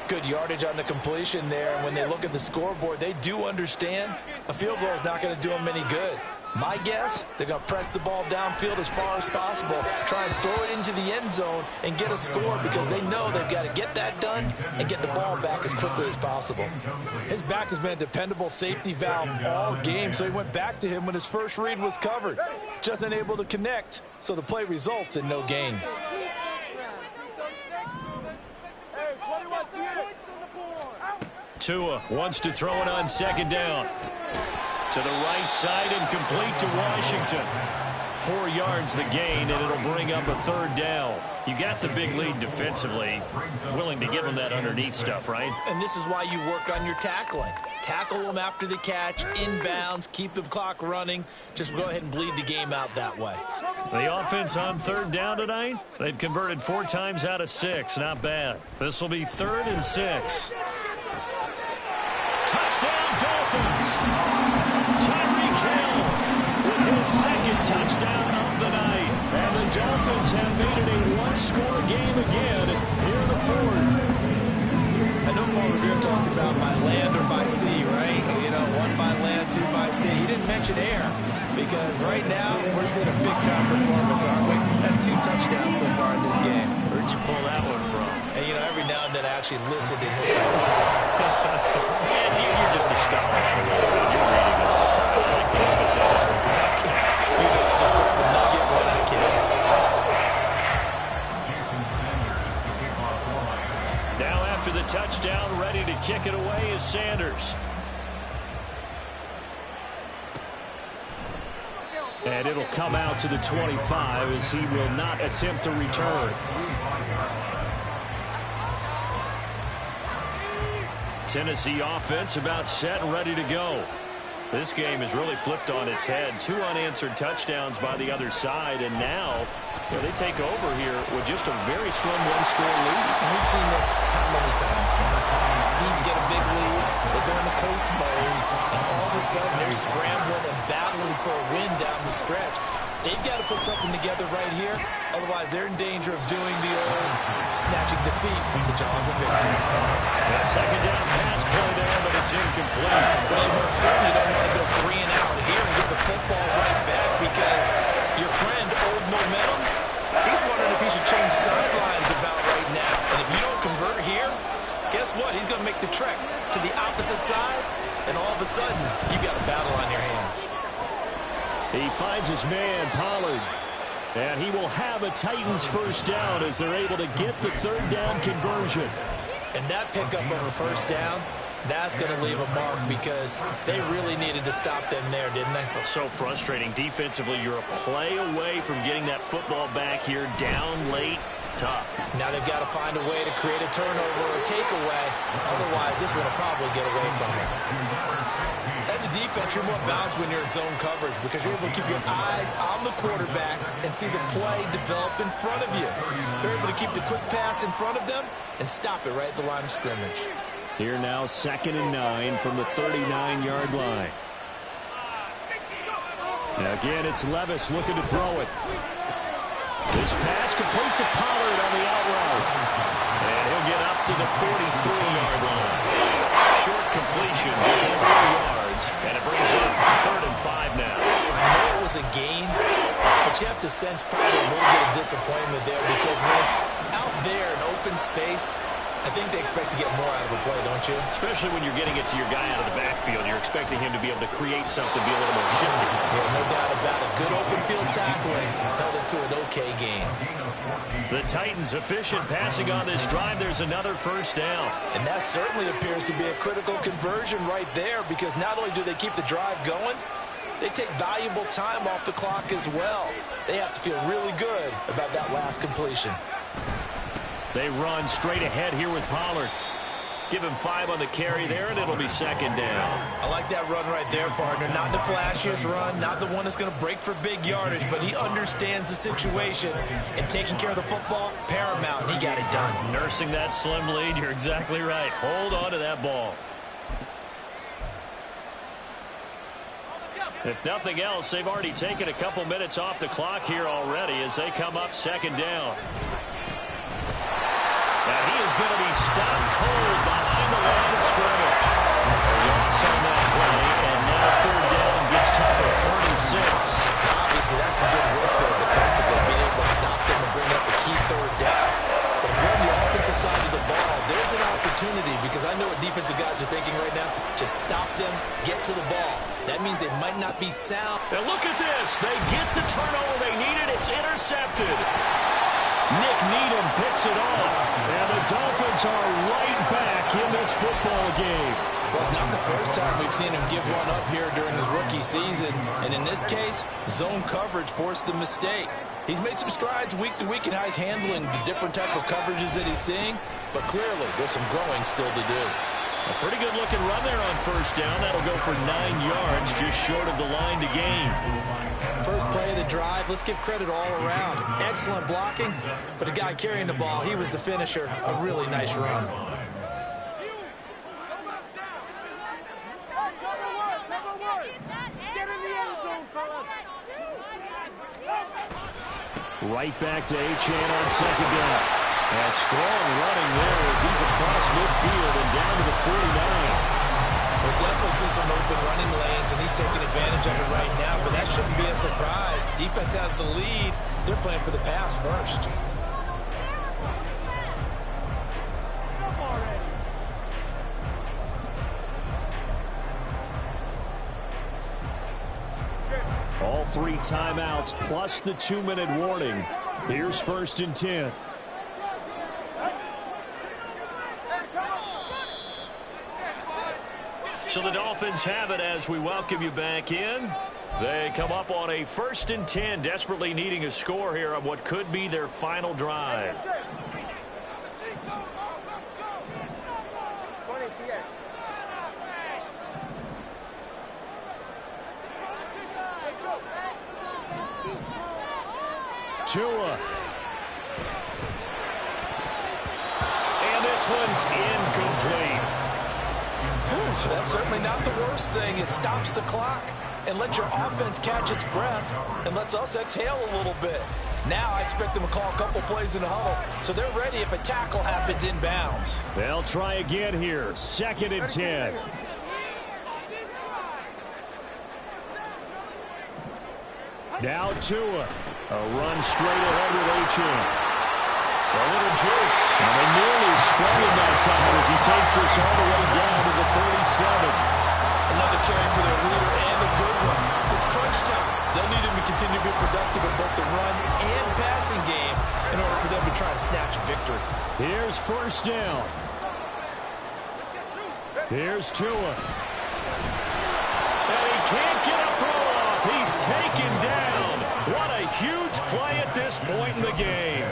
Good yardage on the completion there. And when they look at the scoreboard, they do understand a field goal is not going to do them any good. My guess, they're going to press the ball downfield as far as possible, try and throw it into the end zone and get a score because they know they've got to get that done and get the ball back as quickly as possible. His back has been a dependable safety valve all game, so he went back to him when his first read was covered. Just unable to connect, so the play results in no gain. Tua wants to throw it on second down. To the right side and complete to Washington. 4 yards the gain, and it'll bring up a 3rd down. You got the big lead defensively. Willing to give them that underneath stuff, right? And this is why you work on your tackling. Tackle them after the catch, inbounds, keep the clock running. Just go ahead and bleed the game out that way. The offense on 3rd down tonight, they've converted 4 times out of 6. Not bad. This will be 3rd and 6. Touchdown, Dolphins! His second touchdown of the night. And the Dolphins have made it a 1-score game again here in the 4th. I know Paul Revere talked about by land or by sea, right? You know, 1 by land, 2 by sea. He didn't mention air because right now we're seeing a big-time performance, aren't we? That's 2 touchdowns so far in this game. Where'd you pull that one from? And, you know, every now and then I actually listened in history class. And you're just a scholar. You're reading all the time. I can't fit that. You know, just grab a nugget when I can. Now after the touchdown, ready to kick it away is Sanders. And it'll come out to the 25 as he will not attempt to return. Tennessee offense about set and ready to go. This game has really flipped on its head. 2 unanswered touchdowns by the other side, and now they take over here with just a very slim one-score lead. And we've seen this how many times now? Teams get a big lead, they go into coast mode, and all of a sudden they're scrambling and battling for a win down the stretch. They've got to put something together right here, otherwise they're in danger of doing the old snatching defeat from the jaws of victory. A second down pass play there, but it's incomplete. Well, you most certainly don't want to go 3 and out here and get the football right back, because your friend, Old Momentum, he's wondering if he should change sidelines about right now. And if you don't convert here, guess what? He's going to make the trek to the opposite side, and all of a sudden, you've got a battle on your hands. He finds his man, Pollard. And he will have a Titans first down as they're able to get the third down conversion. And that pickup of a first down, that's going to leave a mark, because they really needed to stop them there, didn't they? So frustrating. Defensively, you're a play away from getting that football back here, down late. Tough. Now they've got to find a way to create a turnover or takeaway. Otherwise, this one will probably get away from them. As a defense, you're more balanced when you're in zone coverage, because you're able to keep your eyes on the quarterback and see the play develop in front of you. You're able to keep the quick pass in front of them and stop it right at the line of scrimmage. Here now, 2nd and 9 from the 39-yard line. Now again, it's Levis looking to throw it. This pass complete to Pollard on the out route. And he'll get up to the 43-yard line. Short completion, just 4 yards. And it brings up 3rd and 5 now. I know it was a gain, but you have to sense probably a little bit of disappointment there, because when it's out there in open space, I think they expect to get more out of the play, don't you? Especially when you're getting it to your guy out of the backfield. You're expecting him to be able to create something, be a little more shifty. Yeah, no doubt about it. Good open field tackling held it to an okay game. The Titans efficient passing on this drive. There's another first down. And that certainly appears to be a critical conversion right there, because not only do they keep the drive going, they take valuable time off the clock as well. They have to feel really good about that last completion. They run straight ahead here with Pollard. Give him 5 on the carry there, and it'll be 2nd down. I like that run right there, partner. Not the flashiest run, not the one that's going to break for big yardage, but he understands the situation, and taking care of the football, paramount, and he got it done. Nursing that slim lead, you're exactly right. Hold on to that ball. If nothing else, they've already taken a couple minutes off the clock here already as they come up 2nd down. And he is going to be stopped cold behind the line of scrimmage. A loss on that play, and now 3rd down gets tougher, 3rd and 6. Obviously, that's some good work there defensively, being able to stop them and bring up the key 3rd down. But if you're on the offensive side of the ball, there's an opportunity, because I know what defensive guys are thinking right now. Just stop them, get to the ball. That means they might not be sound. And look at this. They get the turnover they needed. It's intercepted. Nick Needham picks it off. And the Dolphins are right back in this football game. Well, it's not the first time we've seen him give one up here during his rookie season. And in this case, zone coverage forced the mistake. He's made some strides week to week in how he's handling the different type of coverages that he's seeing. But clearly, there's some growing still to do. A pretty good looking run there on 1st down. That'll go for 9 yards, just short of the line to gain. First play of the drive, let's give credit all around. Excellent blocking, but the guy carrying the ball, he was the finisher. A really nice run. Right back to Achane on 2nd down. A strong running there as he's across midfield and down to the 49. We'll definitely see some open running lanes, and he's taking advantage of it right now, but that shouldn't be a surprise. Defense has the lead. They're playing for the pass first. All 3 timeouts plus the 2-minute warning. Here's 1st and 10. So the Dolphins have it as we welcome you back in. They come up on a 1st and 10, desperately needing a score here on what could be their final drive. Tua. And this one's incomplete. That's certainly not the worst thing. It stops the clock and lets your offense catch its breath and lets us exhale a little bit. Now I expect them to call a couple plays in the huddle, so they're ready if a tackle happens inbounds. They'll try again here. 2nd and 10. Now Tua. A run straight ahead with H.M. A little juke. And they nearly sprung him that time as he takes this all the way down to the 47. Another carry for their leader and a good one. It's crunch time. They'll need him to continue to be productive in both the run and passing game in order for them to try and snatch a victory. Here's 1st down. Here's Tua. And he can't get a throw off. He's taken down. What a huge play at this point in the game.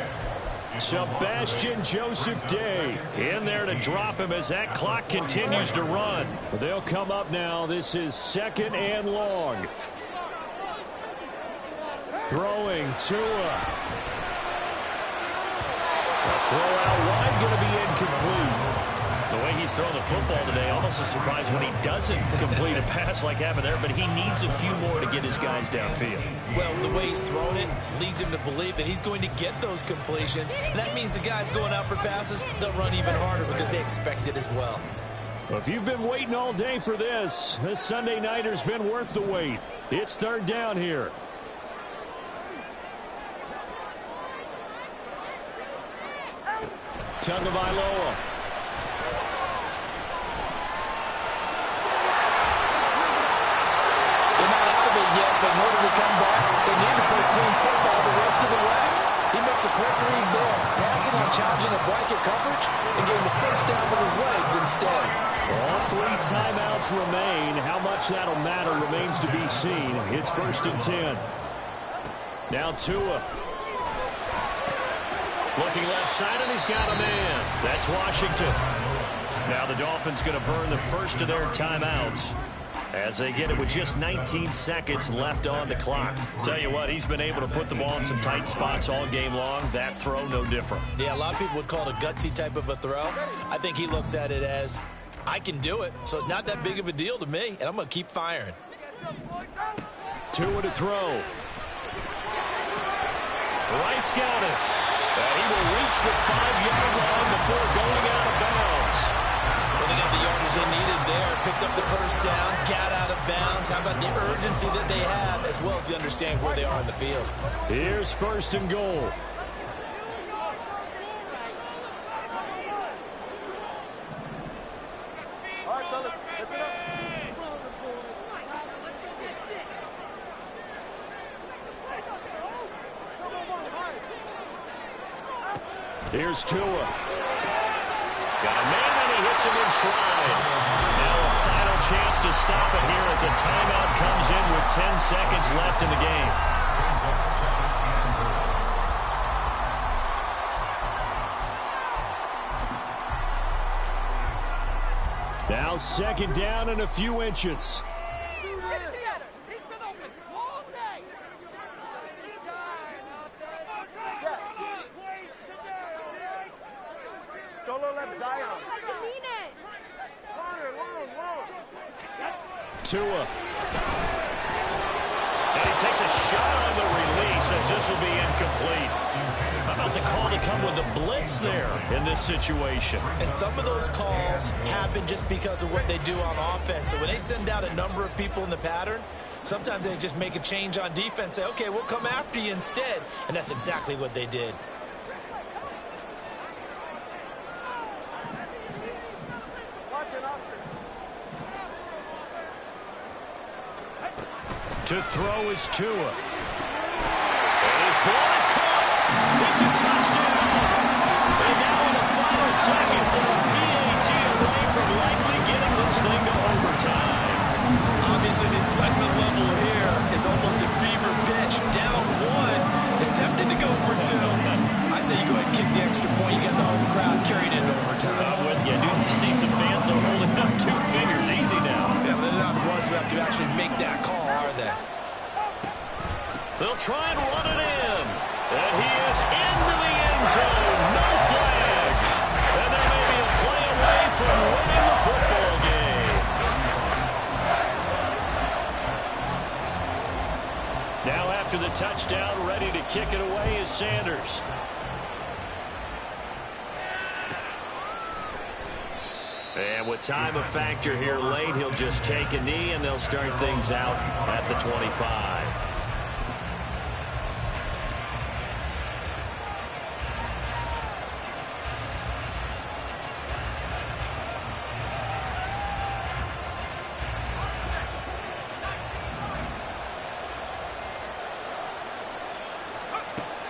Sebastian Joseph Day in there to drop him as that clock continues to run. They'll come up now. This is 2nd and long. Throwing Tua. A throw out wide going to be incomplete. The way he's throwing the football today, almost a surprise when he doesn't complete a pass like happened there, but he needs a few more to get his guys downfield. Well, the way he's thrown it leads him to believe that he's going to get those completions, and that means the guys going out for passes, they'll run even harder because they expect it as well. Well, if you've been waiting all day for this Sunday nighter's been worth the wait. It's 3rd down here. Tagovailoa. Yet, but in order to come back, they need to play clean football the rest of the way. He makes a quick read there, passing on challenging the blanket coverage and getting the 1st down with his legs instead. All 3 timeouts remain. How much that'll matter remains to be seen. It's 1st and 10. Now Tua. Looking left side, and he's got a man. That's Washington. Now the Dolphins going to burn the first of their timeouts as they get it with just 19 seconds left on the clock. Tell you what, he's been able to put the ball in some tight spots all game long. That throw, no different. Yeah, a lot of people would call it a gutsy type of a throw. I think he looks at it as, I can do it, so it's not that big of a deal to me, and I'm going to keep firing. Tua to throw. Wright's got it. And he will reach the 5-yard line before going out of bounds. Well, they got the yardage they needed there. Picked up the 1st down, got out of bounds. How about the urgency that they have, as well as the understanding where they are in the field? Here's 1st and goal. All right, fellas, listen up. Here's Tua. Got a man, and he hits him in stride. Now a final chance to stop it here as a timeout comes in with 10 seconds left in the game. Now 2nd down and a few inches. Tua. And he takes a shot on the release as this will be incomplete. How about the call to come with the blitz there in this situation? And some of those calls happen just because of what they do on offense. So when they send out a number of people in the pattern, sometimes they just make a change on defense, say, okay, we'll come after you instead. And that's exactly what they did. To throw is Tua. And his ball is caught. It's a touchdown. And now in the final seconds, they're a PAT away from likely getting this thing to overtime. Obviously, the excitement level here is almost a fever pitch. Down 1 is tempted to go for 2. I say you go ahead and kick the extra point. You got the home crowd carried into overtime. I'm with you. Do you see some fans are holding up 2 fingers? Easy now. Yeah, but they're not the ones who have to actually make that call, are they? They'll try and run it in. And he is into the end zone. No flags. And they may be a play away from winning the football game. Now after the touchdown, ready to kick it away is Sanders. And with time a factor here late, he'll just take a knee, and they'll start things out at the 25.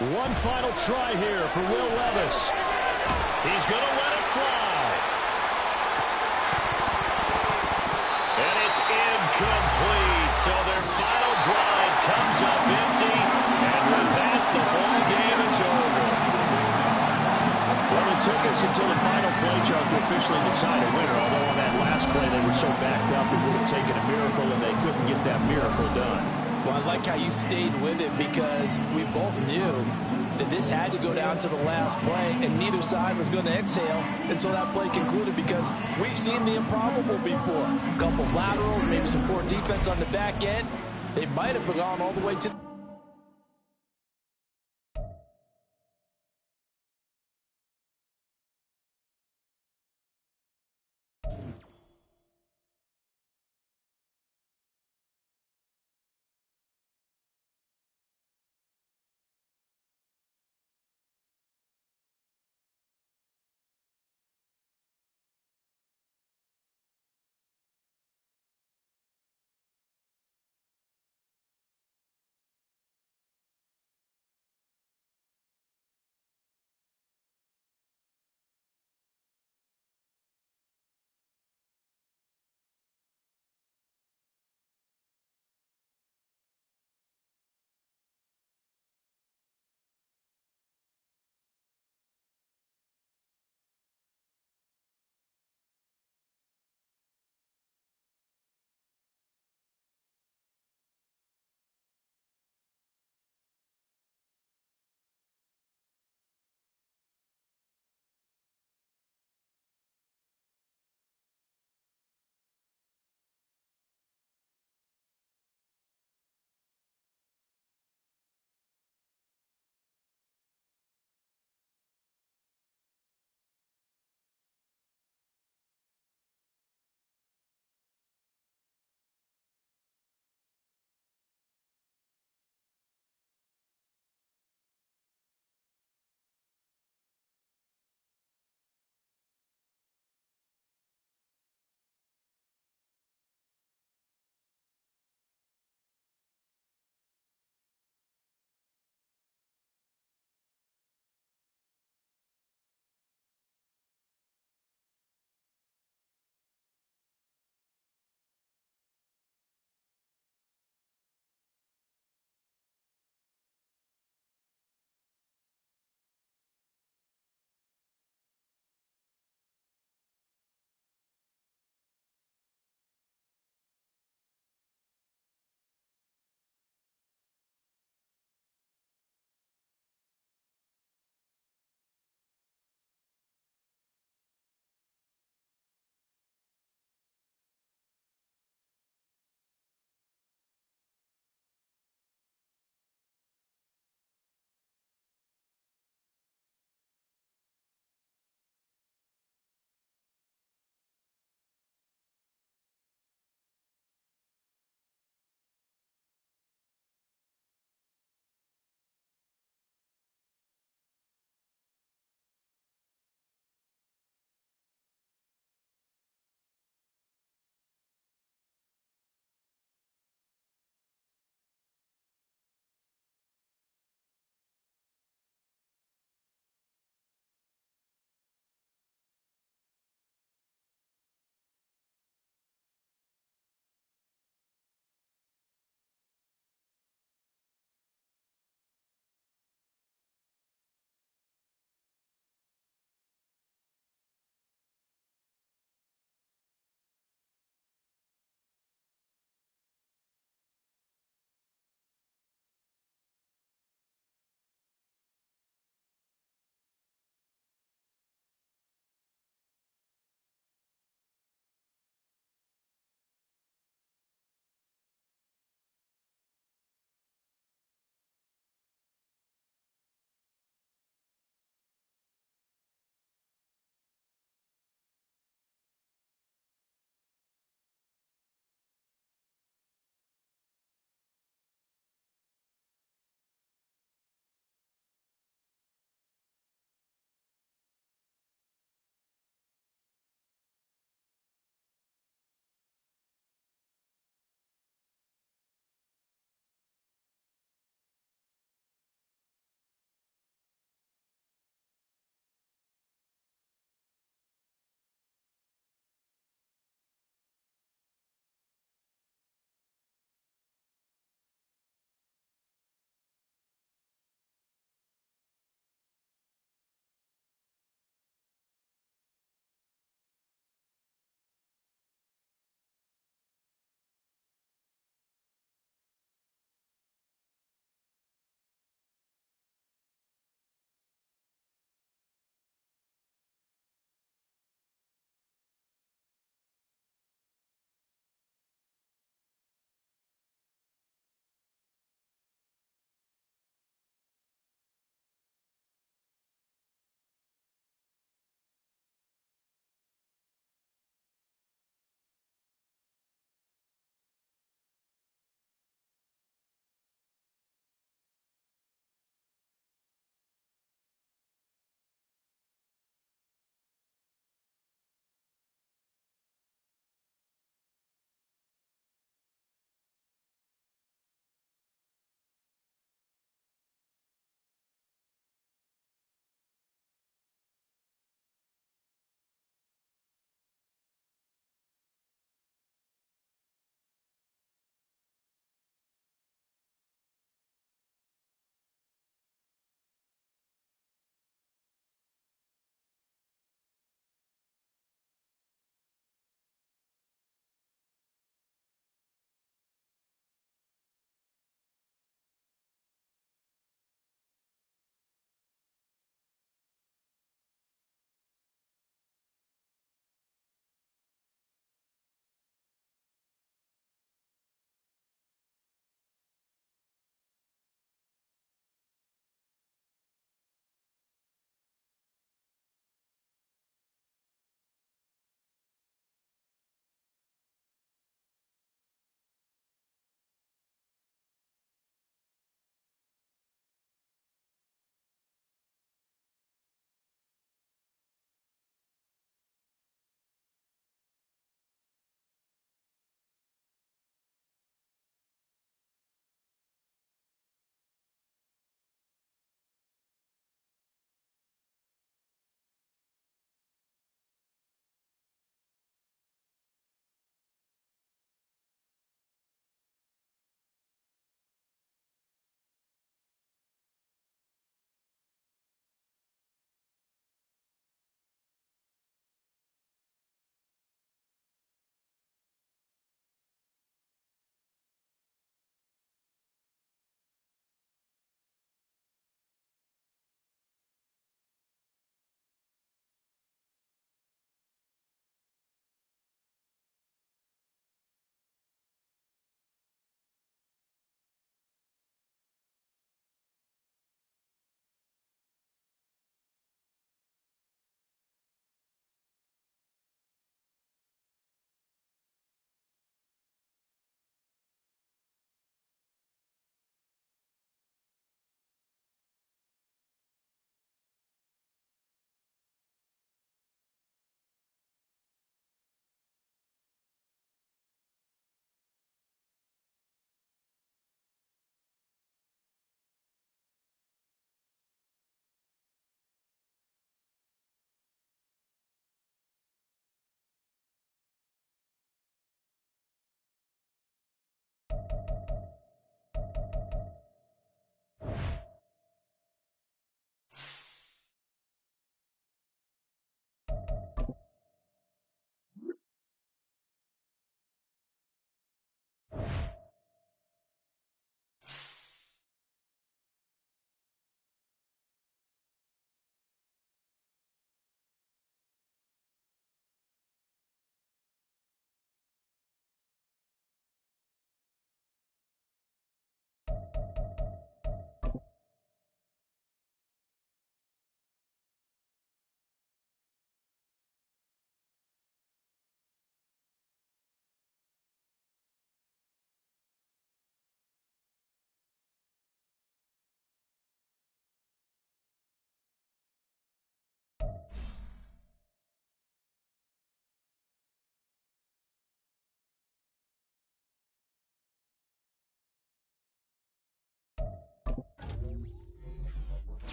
One final try here for Will Levis. He's going to let it fly. And it's incomplete. So their final drive comes up empty. And with that, the ball game is over. Well, it took us until the final play, Charles, to officially decide a winner. Although on that last play, they were so backed up, it would have taken a miracle, and they couldn't get that miracle done. Well, I like how you stayed with it because we both knew that this had to go down to the last play, and neither side was going to exhale until that play concluded because we've seen the improbable before. A couple laterals, maybe some poor defense on the back end. They might have gone all the way to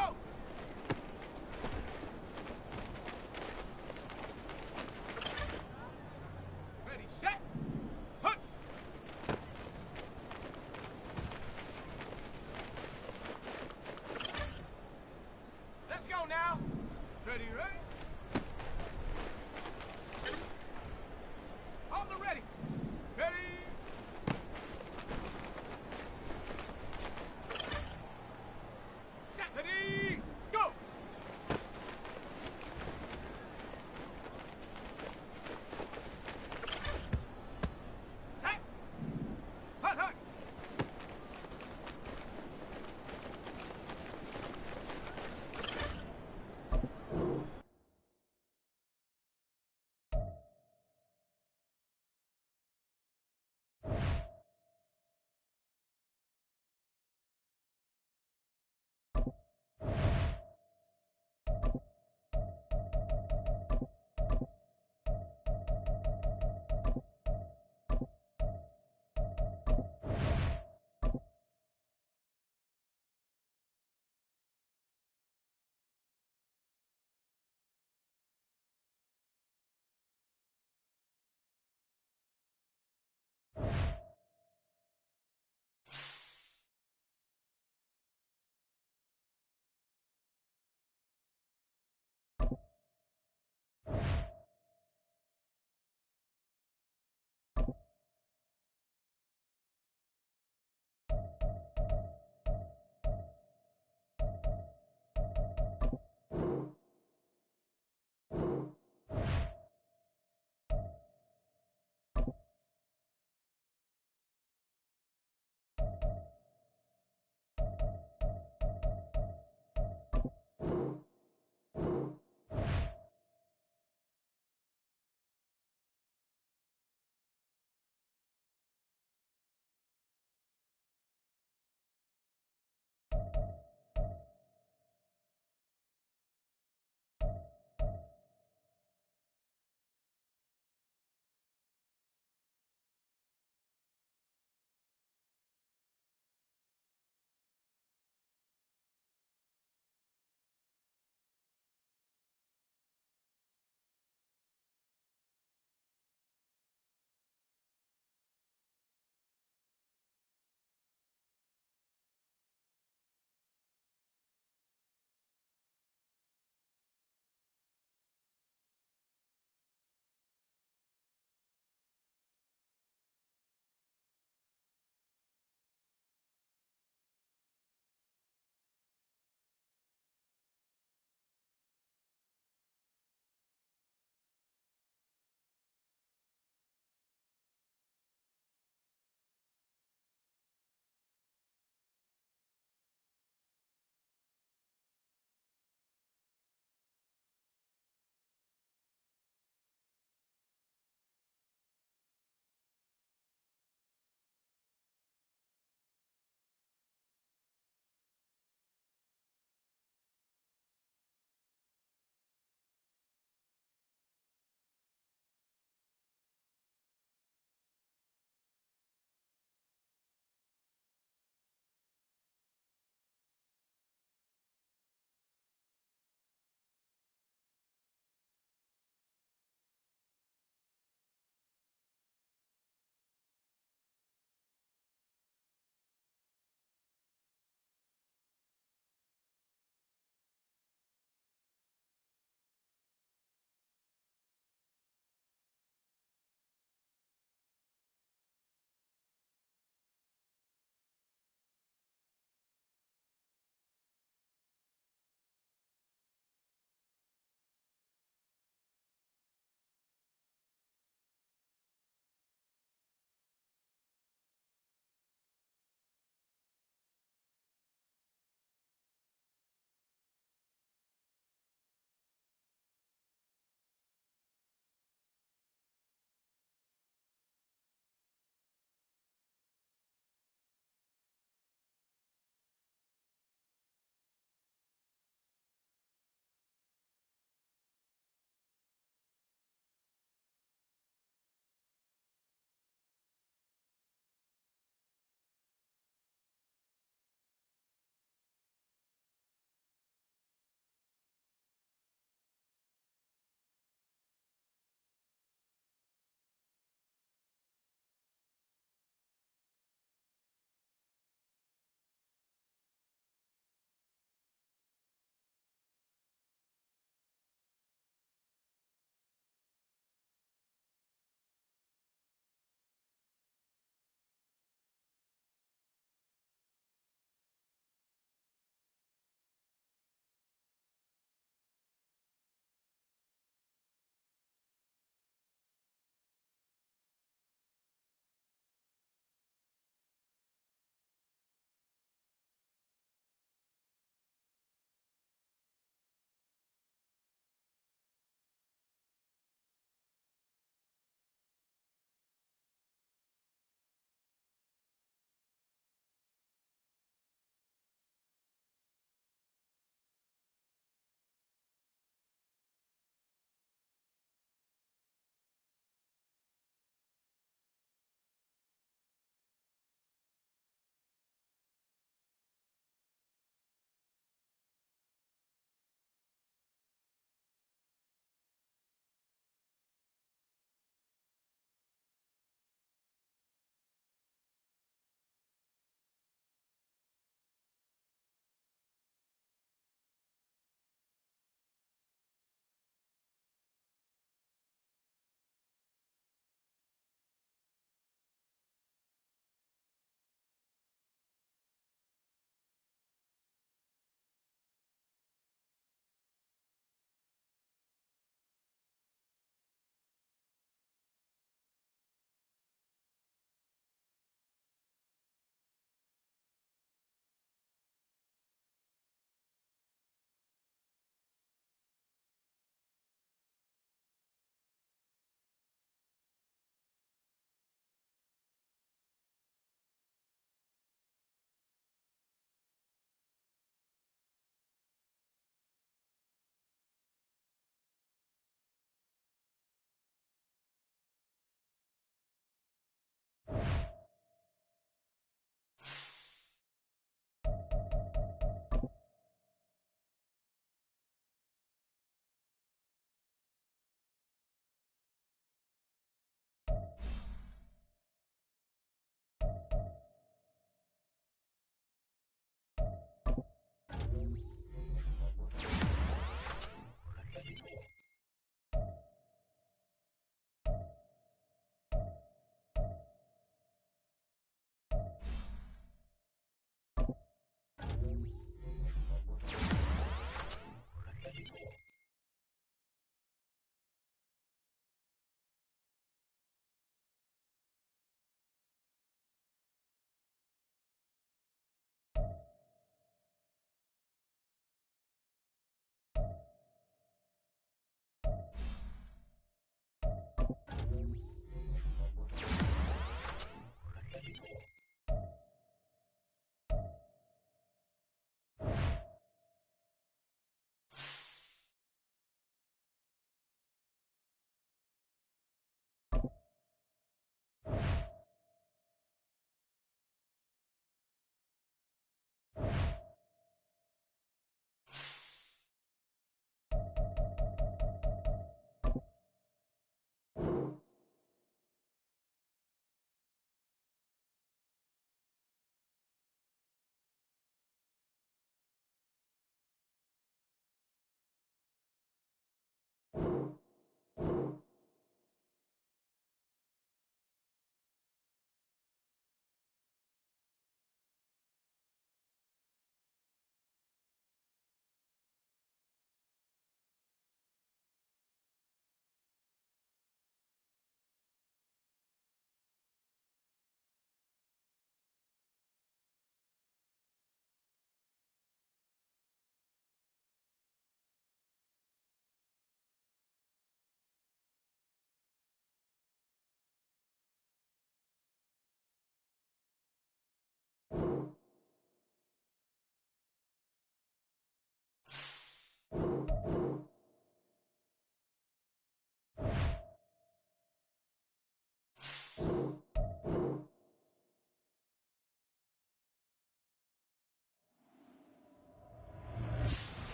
go. Ready, set. Hunt. Let's go now. Ready, ready. On the ready. Ready. Set. Ready.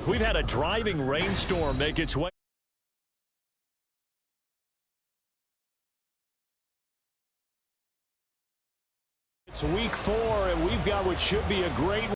We've had a driving rainstorm make its way. It's week 4, and we've got what should be a great